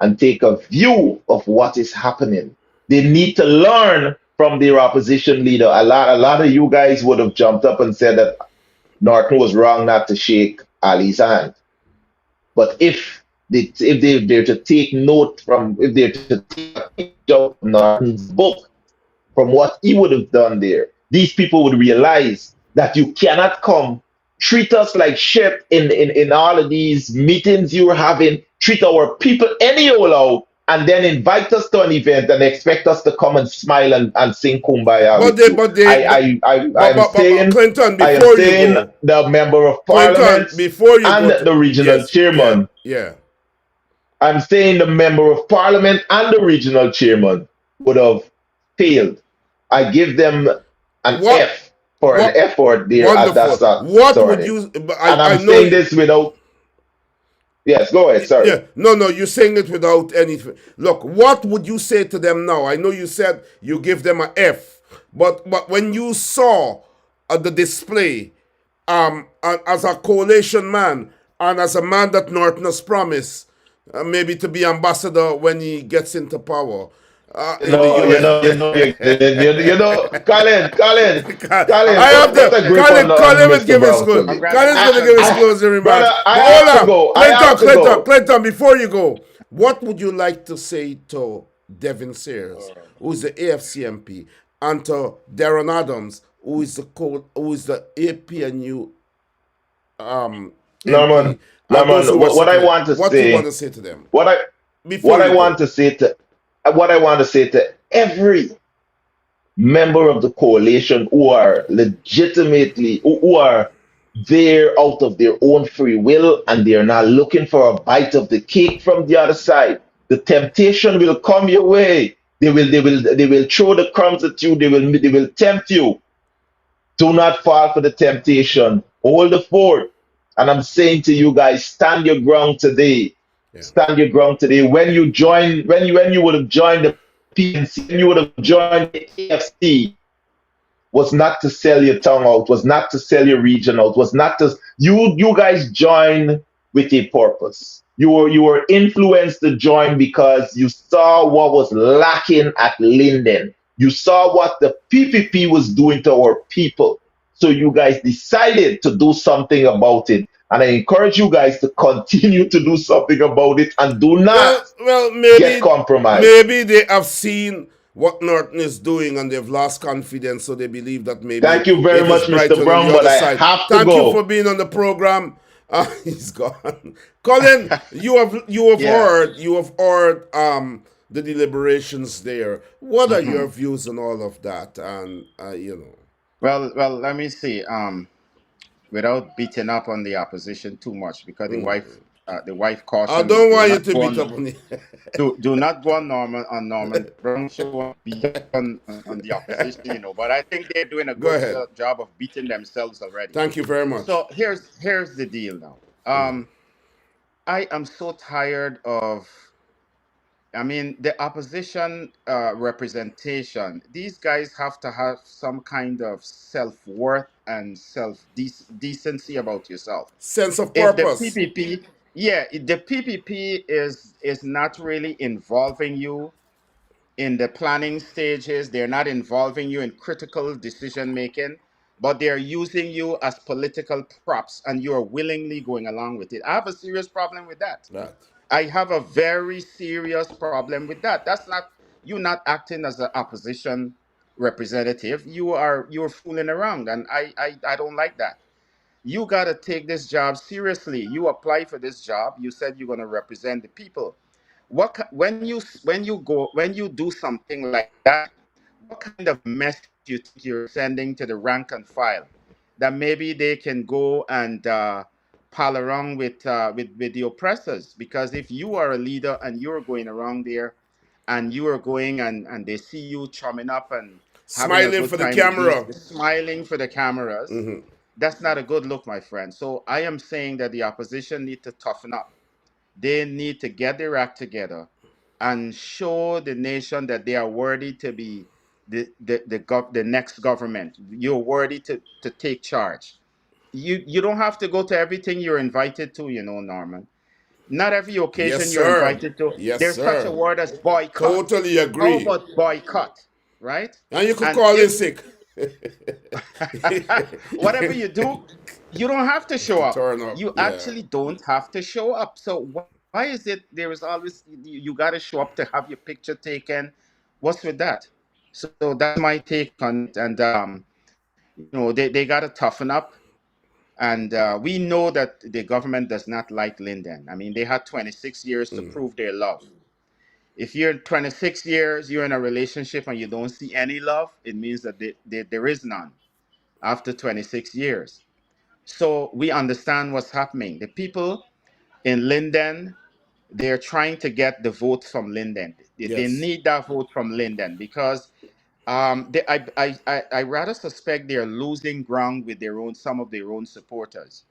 and take a view of what is happening. They need to learn from their opposition leader. A lot of you guys would have jumped up and said that Norton was wrong not to shake Ali's hand. But if they're to take note from if they're to take a page out of Norton's book, from what he would have done there, these people would realize that you cannot come treat us like shit in all of these meetings you're having, treat our people anyhow, and then invite us to an event and expect us to come and smile and sing kumbaya But with they, you. but they, I am saying Clinton, I am before you saying go, the member of Clinton, parliament before you go and to, the regional yes, yeah, chairman. yeah. I'm saying the member of parliament and the regional chairman would have failed. I give them an What, F for an what, effort there at that wonderful. What would sorting. you, And I I'm know, saying this without, yes, go ahead, sorry. yeah, no, you're saying it without anything. Look, what would you say to them now? I know you said you give them an F, but when you saw the display, as a coalition man and as a man that Norton has promised, maybe to be ambassador when he gets into power You in the know, you U.S. know, you know, you know, Colin, I have put to. a grip on Colin would Mr. give his Brown for me. Colin's going to give his Congratulations. closing remarks. Brother, I But have hold to on, go. I have to go. Clinton. Before you go, what would you like to say to Devin Sears, who is the AFCMP, and to Darren Adams, who is the APNU Norman, MP, and those who are what I sitting there? want to What do you want say, to say to them what I before what I you want go? to say to what I want to say to every member of the coalition who are legitimately who are there out of their own free will and they're not looking for a bite of the cake from the other side. The temptation will come your way. They will throw the crumbs at you. They will tempt you. Do not fall for the temptation. Hold the fort. And I'm saying to you guys, stand your ground today. Yeah. Stand your ground today. When you would have joined the PNC, when you would have joined the AFC, was not to sell your tongue out, was not to sell your region out, was not to you guys join with a purpose. You were influenced to join because you saw what was lacking at Linden. You saw what the PPP was doing to our people. So you guys decided to do something about it. And I encourage you guys to continue to do something about it and do not Well, get compromised. maybe they have seen what Norton is doing and they've lost confidence, so they believe that maybe Thank you very it is much, Mr. brighter on the Brown, but other I side. have to Thank you for go. being on the program. He's gone. Colin, you have Yeah. heard the deliberations there. What are hmm your views on all of that? And Well, let me see. Without beating up on the opposition too much, because the wife I cautioned me. don't Do want you not to go beat on. up on it. Do not go on Norman Brown show and beat up on the opposition. But I think they're doing a Go good ahead. job of beating themselves already. Thank you very much. So here's the deal now. I am so tired of. I mean, the opposition representation. These guys have to have some kind of self worth and self decency about yourself. Sense of If the purpose. PPP, yeah, if the PPP is not really involving you in the planning stages, they're not involving you in critical decision making, but they're using you as political props, and you're willingly going along with it. I have a serious problem with that. That. I have a very serious problem with that. That's not you not acting as an opposition representative. You're fooling around, and I don't like that. You got to take this job seriously. You apply for this job. You said you're going to represent the people. When you do something like that, what kind of message you think you're sending to the rank and file, that maybe they can go and pal around with the oppressors? Because if you are a leader and you're going around there and you are going and they see you chumming up and having a Smiling good for the time with these, camera. smiling for the cameras, that's not a good look, my friend. So I am saying that the opposition need to toughen up. They need to get their act together and show the nation that they are worthy to be the next government. You're worthy to take charge. You don't have to go to everything you're invited to, Norman. Not every Yes, occasion you're sir. invited to. Yes, There's such a sir. word as boycott. Totally How agree. about boycott, right? And you could And call in if sick. whatever you do, you don't have to show To up. turn up. You Yeah. actually don't have to show up. So why is it there is always you got to show up to have your picture taken? What's with that? So that's my take on it. And they got to toughen up. And we know that the government does not like Linden. I mean, they had 26 years to prove their love. If you're 26 years, you're in a relationship and you don't see any love, it means that there is none after 26 years. So we understand what's happening. The people in Linden, they're trying to get the vote from Linden. They Yes. need that vote from Linden because I rather suspect they're losing ground with some of their own supporters.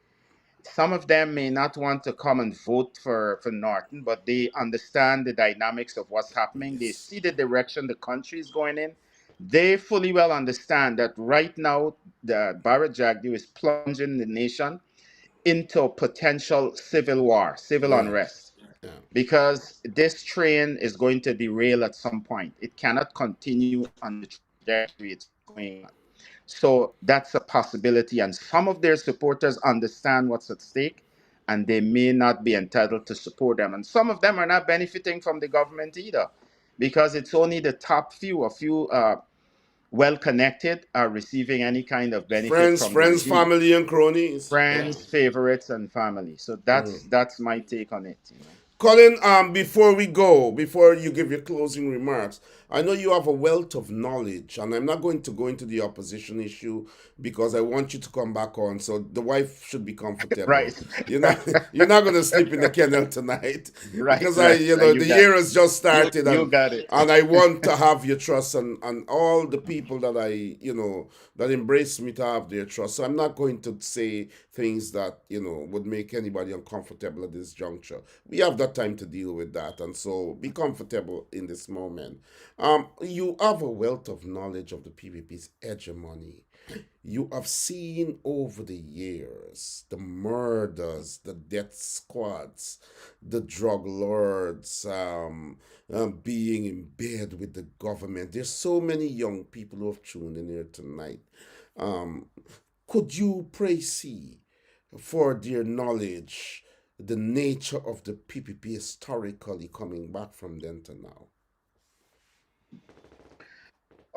Some of them may not want to come and vote for Norton, but they understand the dynamics of what's happening. They Yes. see the direction the country is going in. They fully well understand that right now the Barrett Jagdew is plunging the nation into potential civil war, civil Yeah. unrest, Yeah. because this train is going to derail at some point. It cannot continue on the trajectory it's going on. So that's a possibility. And some of their supporters understand what's at stake and they may not be entitled to support them. And some of them are not benefiting from the government either because it's only the top few, a few well connected, are receiving any kind of benefit Friends, from the friends, regime. family, and cronies. Yeah. Friends, favorites, and family. So that's my take on it. Colin, before we go, before you give your closing remarks, I know you have a wealth of knowledge, and I'm not going to go into the opposition issue because I want you to come back on. So the wife should be comfortable. Right. You're not you're not going to sleep in the kennel tonight Right, because right. You the got year it. has just started, You got it. and I want to have your trust and all the people that that embrace me to have their trust. So I'm not going to say things that would make anybody uncomfortable at this juncture. We have that time to deal with that, and so be comfortable in this moment. You have a wealth of knowledge of the PPP's hegemony. You have seen over the years the murders, the death squads, the drug lords being in bed with the government. There's so many young people who have tuned in here tonight. Um, could you pray see for their knowledge, the nature of the PPP historically coming back from then to now?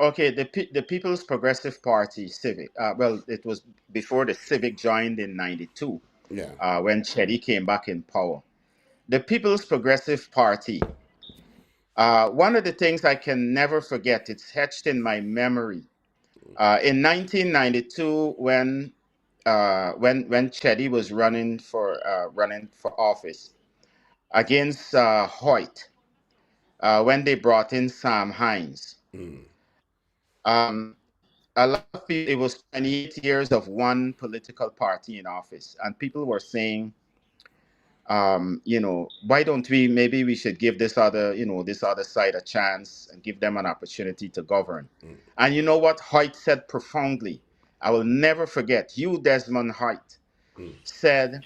Okay, the People's Progressive Party, Civic. Well, it was before the Civic joined in '92, Yeah. when Chetty came back in power. The People's Progressive Party. One of the things I can never forget. It's etched in my memory. In 1992, when Chetty was running for office against Hoyt, when they brought in Sam Hines. Mm. Um, a lot of people, it was 28 years of one political party in office, and people were saying, why don't maybe we should give this other side a chance and give them an opportunity to govern. And you know what Hoyt said profoundly? I will never forget. Hugh Desmond Hoyt said,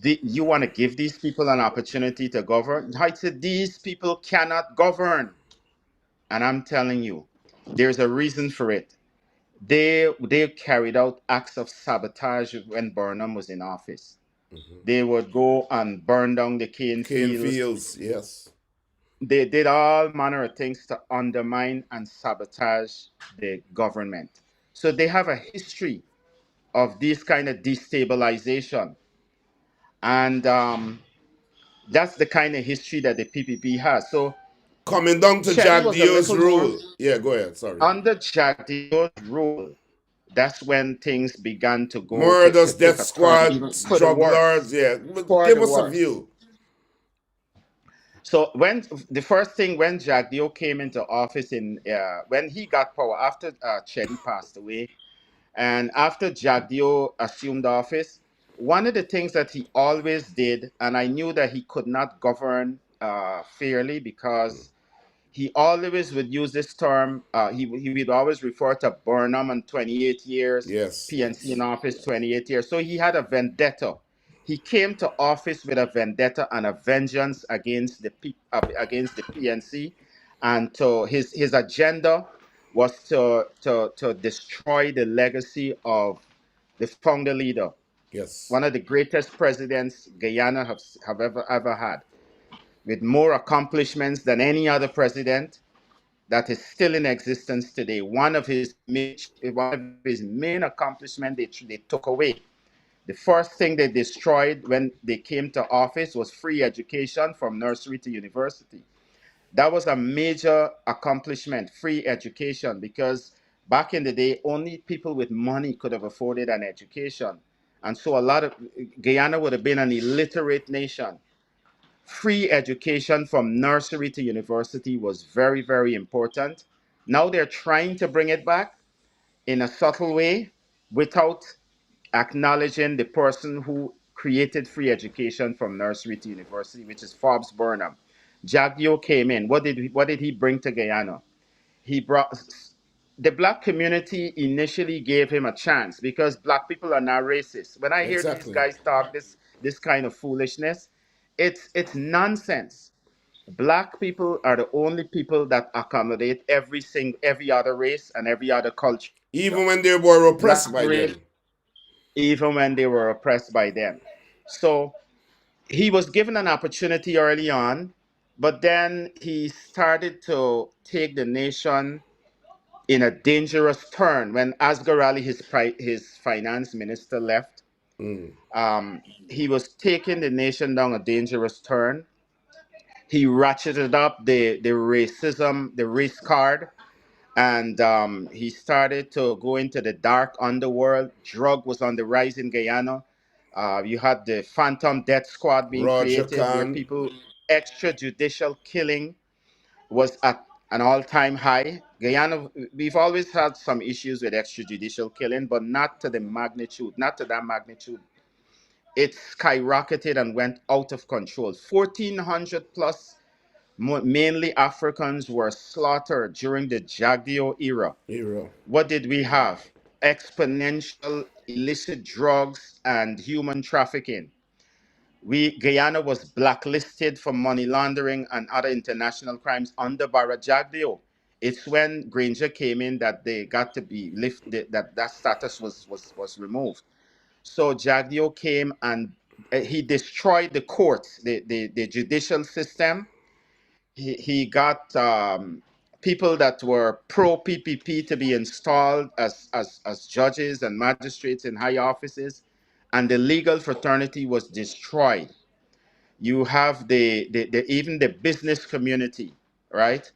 you want to give these people an opportunity to govern? Hoyt said, these people cannot govern. And I'm telling you, there's a reason for it. They carried out acts of sabotage when Burnham was in office. They would go and burn down the cane Cane fields. fields, yes. They did all manner of things to undermine and sabotage the government. So they have a history of this kind of destabilization. And that's the kind of history that the PPP has. So Coming down to Chetty Jack was a Deo's little more rule. Yeah, go ahead. Sorry. under Jack Dio's rule. That's when things began to go to Murders, take death a turn, even squads, for the drug lords. worse. Yeah, but For give the us a worse. view. So when the first thing when Jack Dio came into office in when he got power after Chetty passed away, and after Jack Dio assumed office, one of the things that he always did, and I knew that he could not govern fairly because he always would use this term. He would always refer to Burnham on 28 years, Yes, PNC in yes, office 28 years. So he had a vendetta. He came to office with a vendetta and a vengeance against against the PNC, and to his agenda was to destroy the legacy of the founder leader, yes. one of the greatest presidents Guyana have ever had, with more accomplishments than any other president that is still in existence today. One of his main accomplishments they took away. The first thing they destroyed when they came to office was free education from nursery to university. That was a major accomplishment, free education, because back in the day, only people with money could have afforded an education. And so a lot of Guyana would have been an illiterate nation. Free education from nursery to university was very, very important. Now they're trying to bring it back in a subtle way without acknowledging the person who created free education from nursery to university, which is Forbes Burnham. Jagdio came in. What did he bring to Guyana? He brought the black community initially gave him a chance because black people are not racist. When I hear these Exactly. guys talk this kind of foolishness, it's nonsense. Black people are the only people that accommodate every other race and every other culture. Even when they were oppressed Black by race, them. even when they were oppressed by them. So he was given an opportunity early on, but then he started to take the nation in a dangerous turn when Asghar Ali, his finance minister, left. Mm. He was taking the nation down a dangerous turn. He ratcheted up the racism, the race card, and he started to go into the dark underworld. Drug was on the rise in Guyana. You had the phantom death squad being Roger created where Khan. people extrajudicial killing was at an all-time high. Guyana, we've always had some issues with extrajudicial killing, but not to that magnitude. It skyrocketed and went out of control. 1,400 plus, mainly Africans, were slaughtered during the Jagdeo era. Hero. What did we have? Exponential illicit drugs and human trafficking. Guyana was blacklisted for money laundering and other international crimes under Barra Jagdeo. It's when Granger came in that they got to be lifted, that status was removed. So Jagdeo came and he destroyed the courts, the judicial system. He got people that were pro PPP to be installed as judges and magistrates in high offices, and the legal fraternity was destroyed. You have even the business community, right?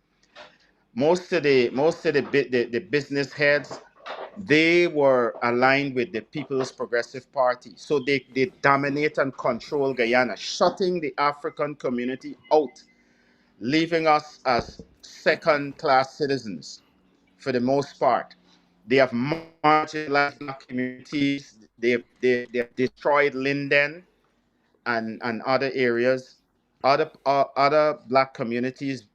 The business heads, they were aligned with the People's Progressive Party. So they dominate and control Guyana, shutting the African community out, leaving us as second class citizens for the most part. They have marginalized black communities. They've destroyed Linden and other areas, other black communities.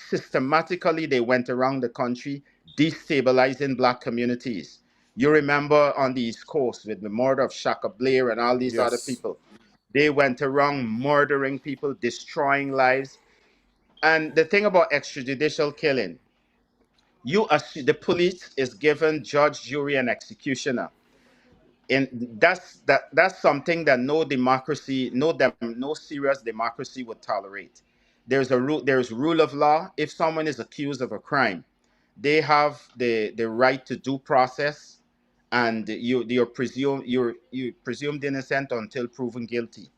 Systematically, they went around the country destabilizing black communities. You remember on the East Coast with the murder of Shaka Blair and all these other Yes. people. They went around murdering people, destroying lives. And the thing about extrajudicial killing, the police is given judge, jury, and executioner. And that's something that no democracy, no serious democracy would tolerate. There's rule of law. If someone is accused of a crime, they have the right to due process, and you're presumed innocent until proven guilty.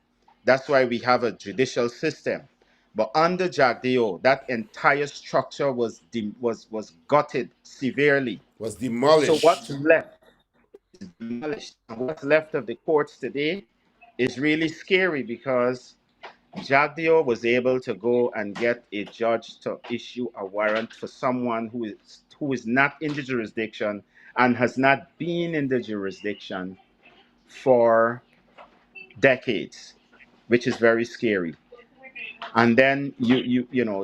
That's why we have a judicial system. But under Jack Dio, that entire structure was gutted severely. Was So what's demolished. left is demolished. And what's left of the courts today is really scary, because Jagdeo was able to go and get a judge to issue a warrant for someone who is not in the jurisdiction and has not been in the jurisdiction for decades, which is very scary. And then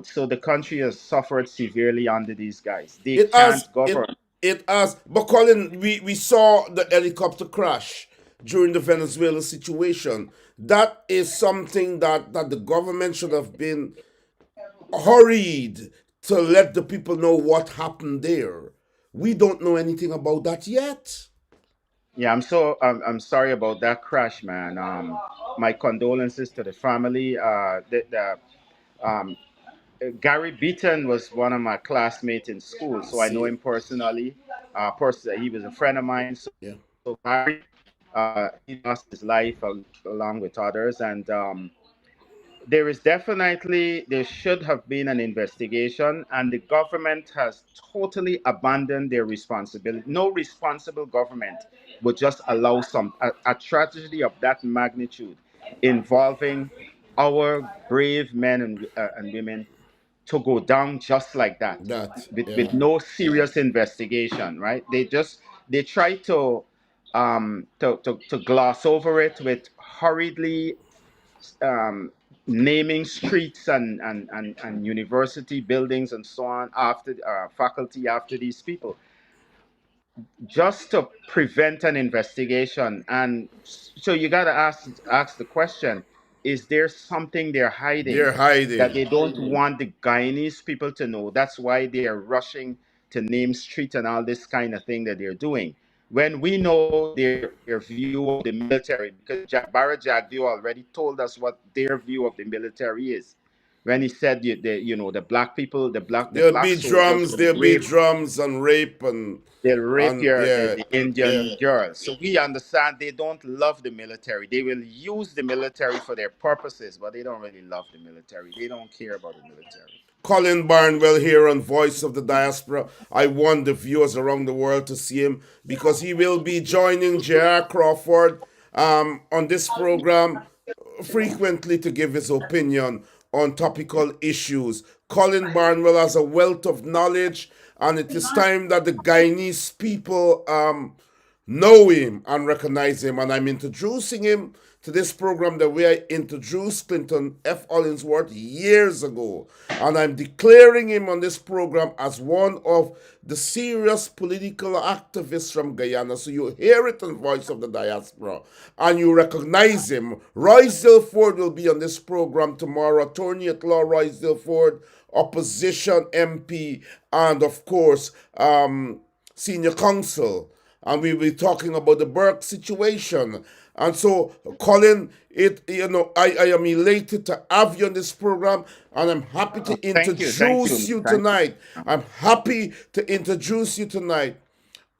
so the country has suffered severely under these guys. They It has can't govern. it has. But Colin, we saw the helicopter crash during the Venezuela situation. That is something that the government should have been hurried to let the people know what happened there. We don't know anything about that yet. Yeah, I'm sorry about that crash, man. My condolences to the family. Um, Gary Beaton was one of my classmates in school, so I know See, him personally. He was a friend of mine. So yeah, Gary, he lost his life along with others, and there should have been an investigation, and the government has totally abandoned their responsibility. No responsible government would just allow a tragedy of that magnitude involving our brave men and women to go down just like that, that, with yeah, no serious investigation, right? They try to gloss over it with hurriedly um, naming streets and university buildings and so on after faculty after these people, just to prevent an investigation. And so you got to ask the question: is there something they're hiding they're that hiding. they don't want the Guyanese people to know? That's why they are rushing to name street and all this kind of thing that they're doing. When we know their view of the military, because Barra Jagdeo already told us what their view of the military is. When he said the black people, the There'll black be soldiers drums. will There'll be rape drums and rape they'll rape and yeah, the yeah. Indian girls. So we understand they don't love the military. They will use the military for their purposes, but they don't really love the military. They don't care about the military. Colin Barnwell here on Voice of the Diaspora. I want the viewers around the world to see him because he will be joining J.R. Crawford on this program frequently to give his opinion on topical issues. Colin Barnwell has a wealth of knowledge, and it is time that the Guyanese people know him and recognize him. And I'm introducing him to this program the way I introduced Clinton F. Hollingsworth years ago. And I'm declaring him on this program as one of the serious political activists from Guyana. So you hear it on Voice of the Diaspora and you recognize him. Royce Dilford will be on this program tomorrow. Attorney at law Royce Dilford, opposition MP, and of course, senior counsel, and we'll be talking about the Burke situation. And so, Colin, I am elated to have you on this program, and I'm happy to Thank introduce you, you thank you. tonight. I'm happy to introduce you tonight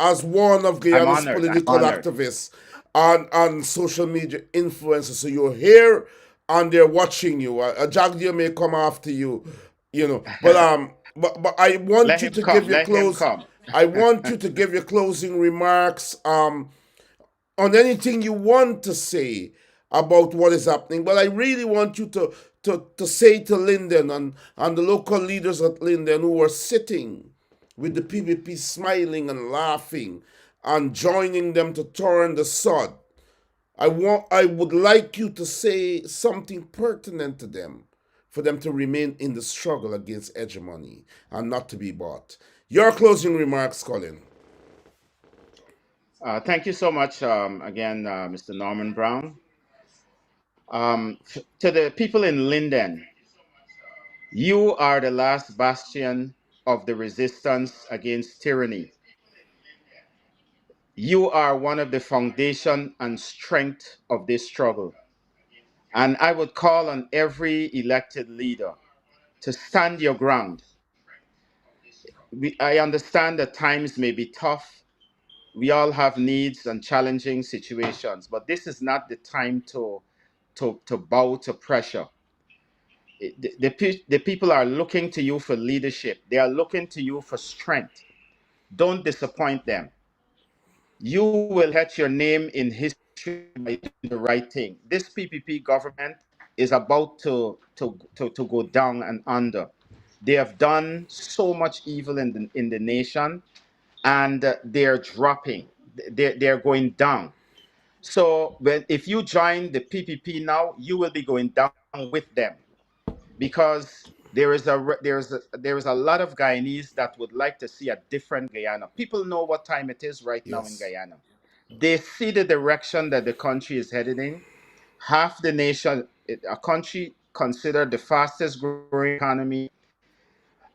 as one of I'm Guyana's honored. I'm political honored. activists and social media influencers. So you're here and they're watching you. A Jagdia may come after you, but I want Let you him to give come. your Let him close. come. I want you to give your closing remarks on anything you want to say about what is happening. But I really want you to say to Linden and the local leaders at Linden who are sitting with the PVP smiling and laughing and joining them to turn the sod. I would like you to say something pertinent to them for them to remain in the struggle against hegemony and not to be bought. Your closing remarks, Colin. Thank you so much again, Mr. Norman Brown. To the people in Linden, you are the last bastion of the resistance against tyranny. You are one of the foundation and strength of this struggle. And I would call on every elected leader to stand your ground. I understand that times may be tough. We all have needs and challenging situations, but this is not the time to bow to pressure. The people are looking to you for leadership. They are looking to you for strength. Don't disappoint them. You will get your name in history by doing the right thing. This PPP government is about to go down and under. They have done so much evil in the nation, and they're dropping. They're going down. So if you join the PPP now, you will be going down with them, because there is a lot of Guyanese that would like to see a different Guyana. People know what time it is right now in Yes. Guyana. They see the direction that the country is headed in. Half the nation, a country considered the fastest growing economy,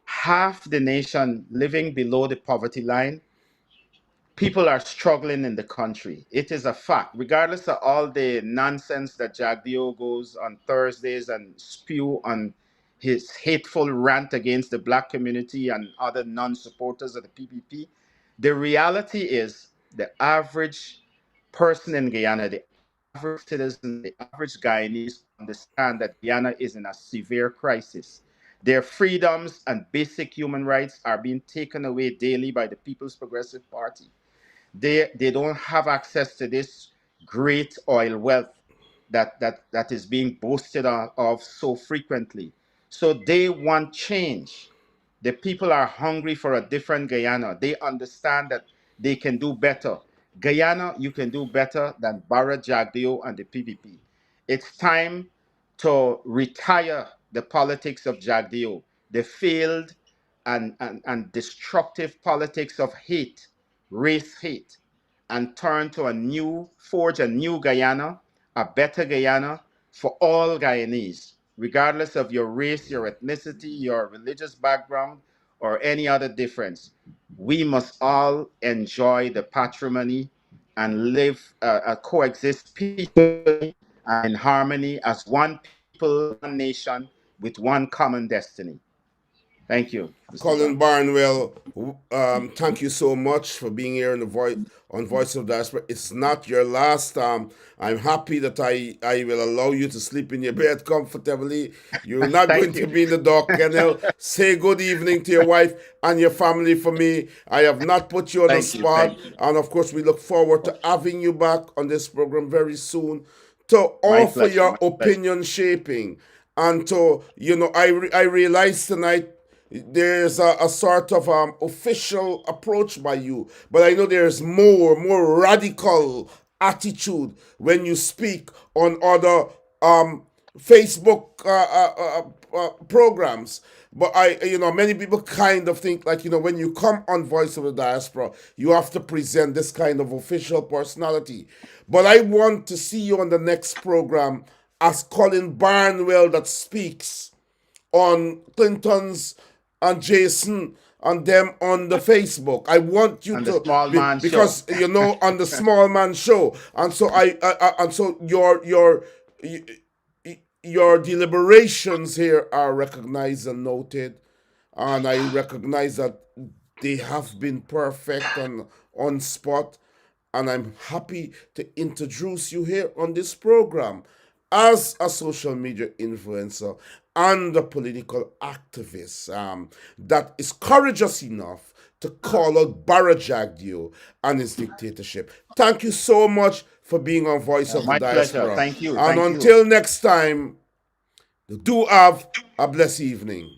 half the nation living below the poverty line. People are struggling in the country. It is a fact, regardless of all the nonsense that Jagdeo goes on Thursdays and spew on his hateful rant against the black community and other non-supporters of the PPP. The reality is the average person in Guyana, the average citizen, the average Guyanese understand that Guyana is in a severe crisis. Their freedoms and basic human rights are being taken away daily by the People's Progressive Party. They don't have access to this great oil wealth that is being boasted of so frequently. So they want change. The people are hungry for a different Guyana. They understand that they can do better. Guyana, you can do better than Barra Jagdeo and the PPP. It's time to retire the politics of Jagdeo, the failed and destructive politics of hate, race hate, and turn to forge a new Guyana, a better Guyana for all Guyanese, regardless of your race, your ethnicity, your religious background, or any other difference. We must all enjoy the patrimony and live, coexist peacefully and in harmony as one people, one nation, with one common destiny. Thank you, Mr. Colin Brown. Barnwell, thank you so much for being here on Voice of Diaspora. It's not your last. I'm happy that I will allow you to sleep in your bed comfortably. You're not going Thank to you. be in the dog kennel. Say good evening to your wife and your family for me. I have not put you on the Thank you. spot. Thank you. And of course, we look forward to having you back on this program very soon to My offer pleasure. your My pleasure. opinion shaping. And to, I realized tonight there's a sort of official approach by you, but I know there's more radical attitude when you speak on other Facebook programs. But many people kind of think like, when you come on Voice of the Diaspora, you have to present this kind of official personality. But I want to see you on the next program as Colin Barnwell that speaks on Clinton's and Jason and them on the Facebook. I want you And the to small be, man show. because on the small man show, and so and so your deliberations here are recognized and noted, and I recognize that they have been perfect and on spot, and I'm happy to introduce you here on this program as a social media influencer and a political activist that is courageous enough to call out Barajagdio and his dictatorship. Thank you so much for being on Voice of the My pleasure. Diaspora. Thank you. And Thank you. until next time, do have a blessed evening.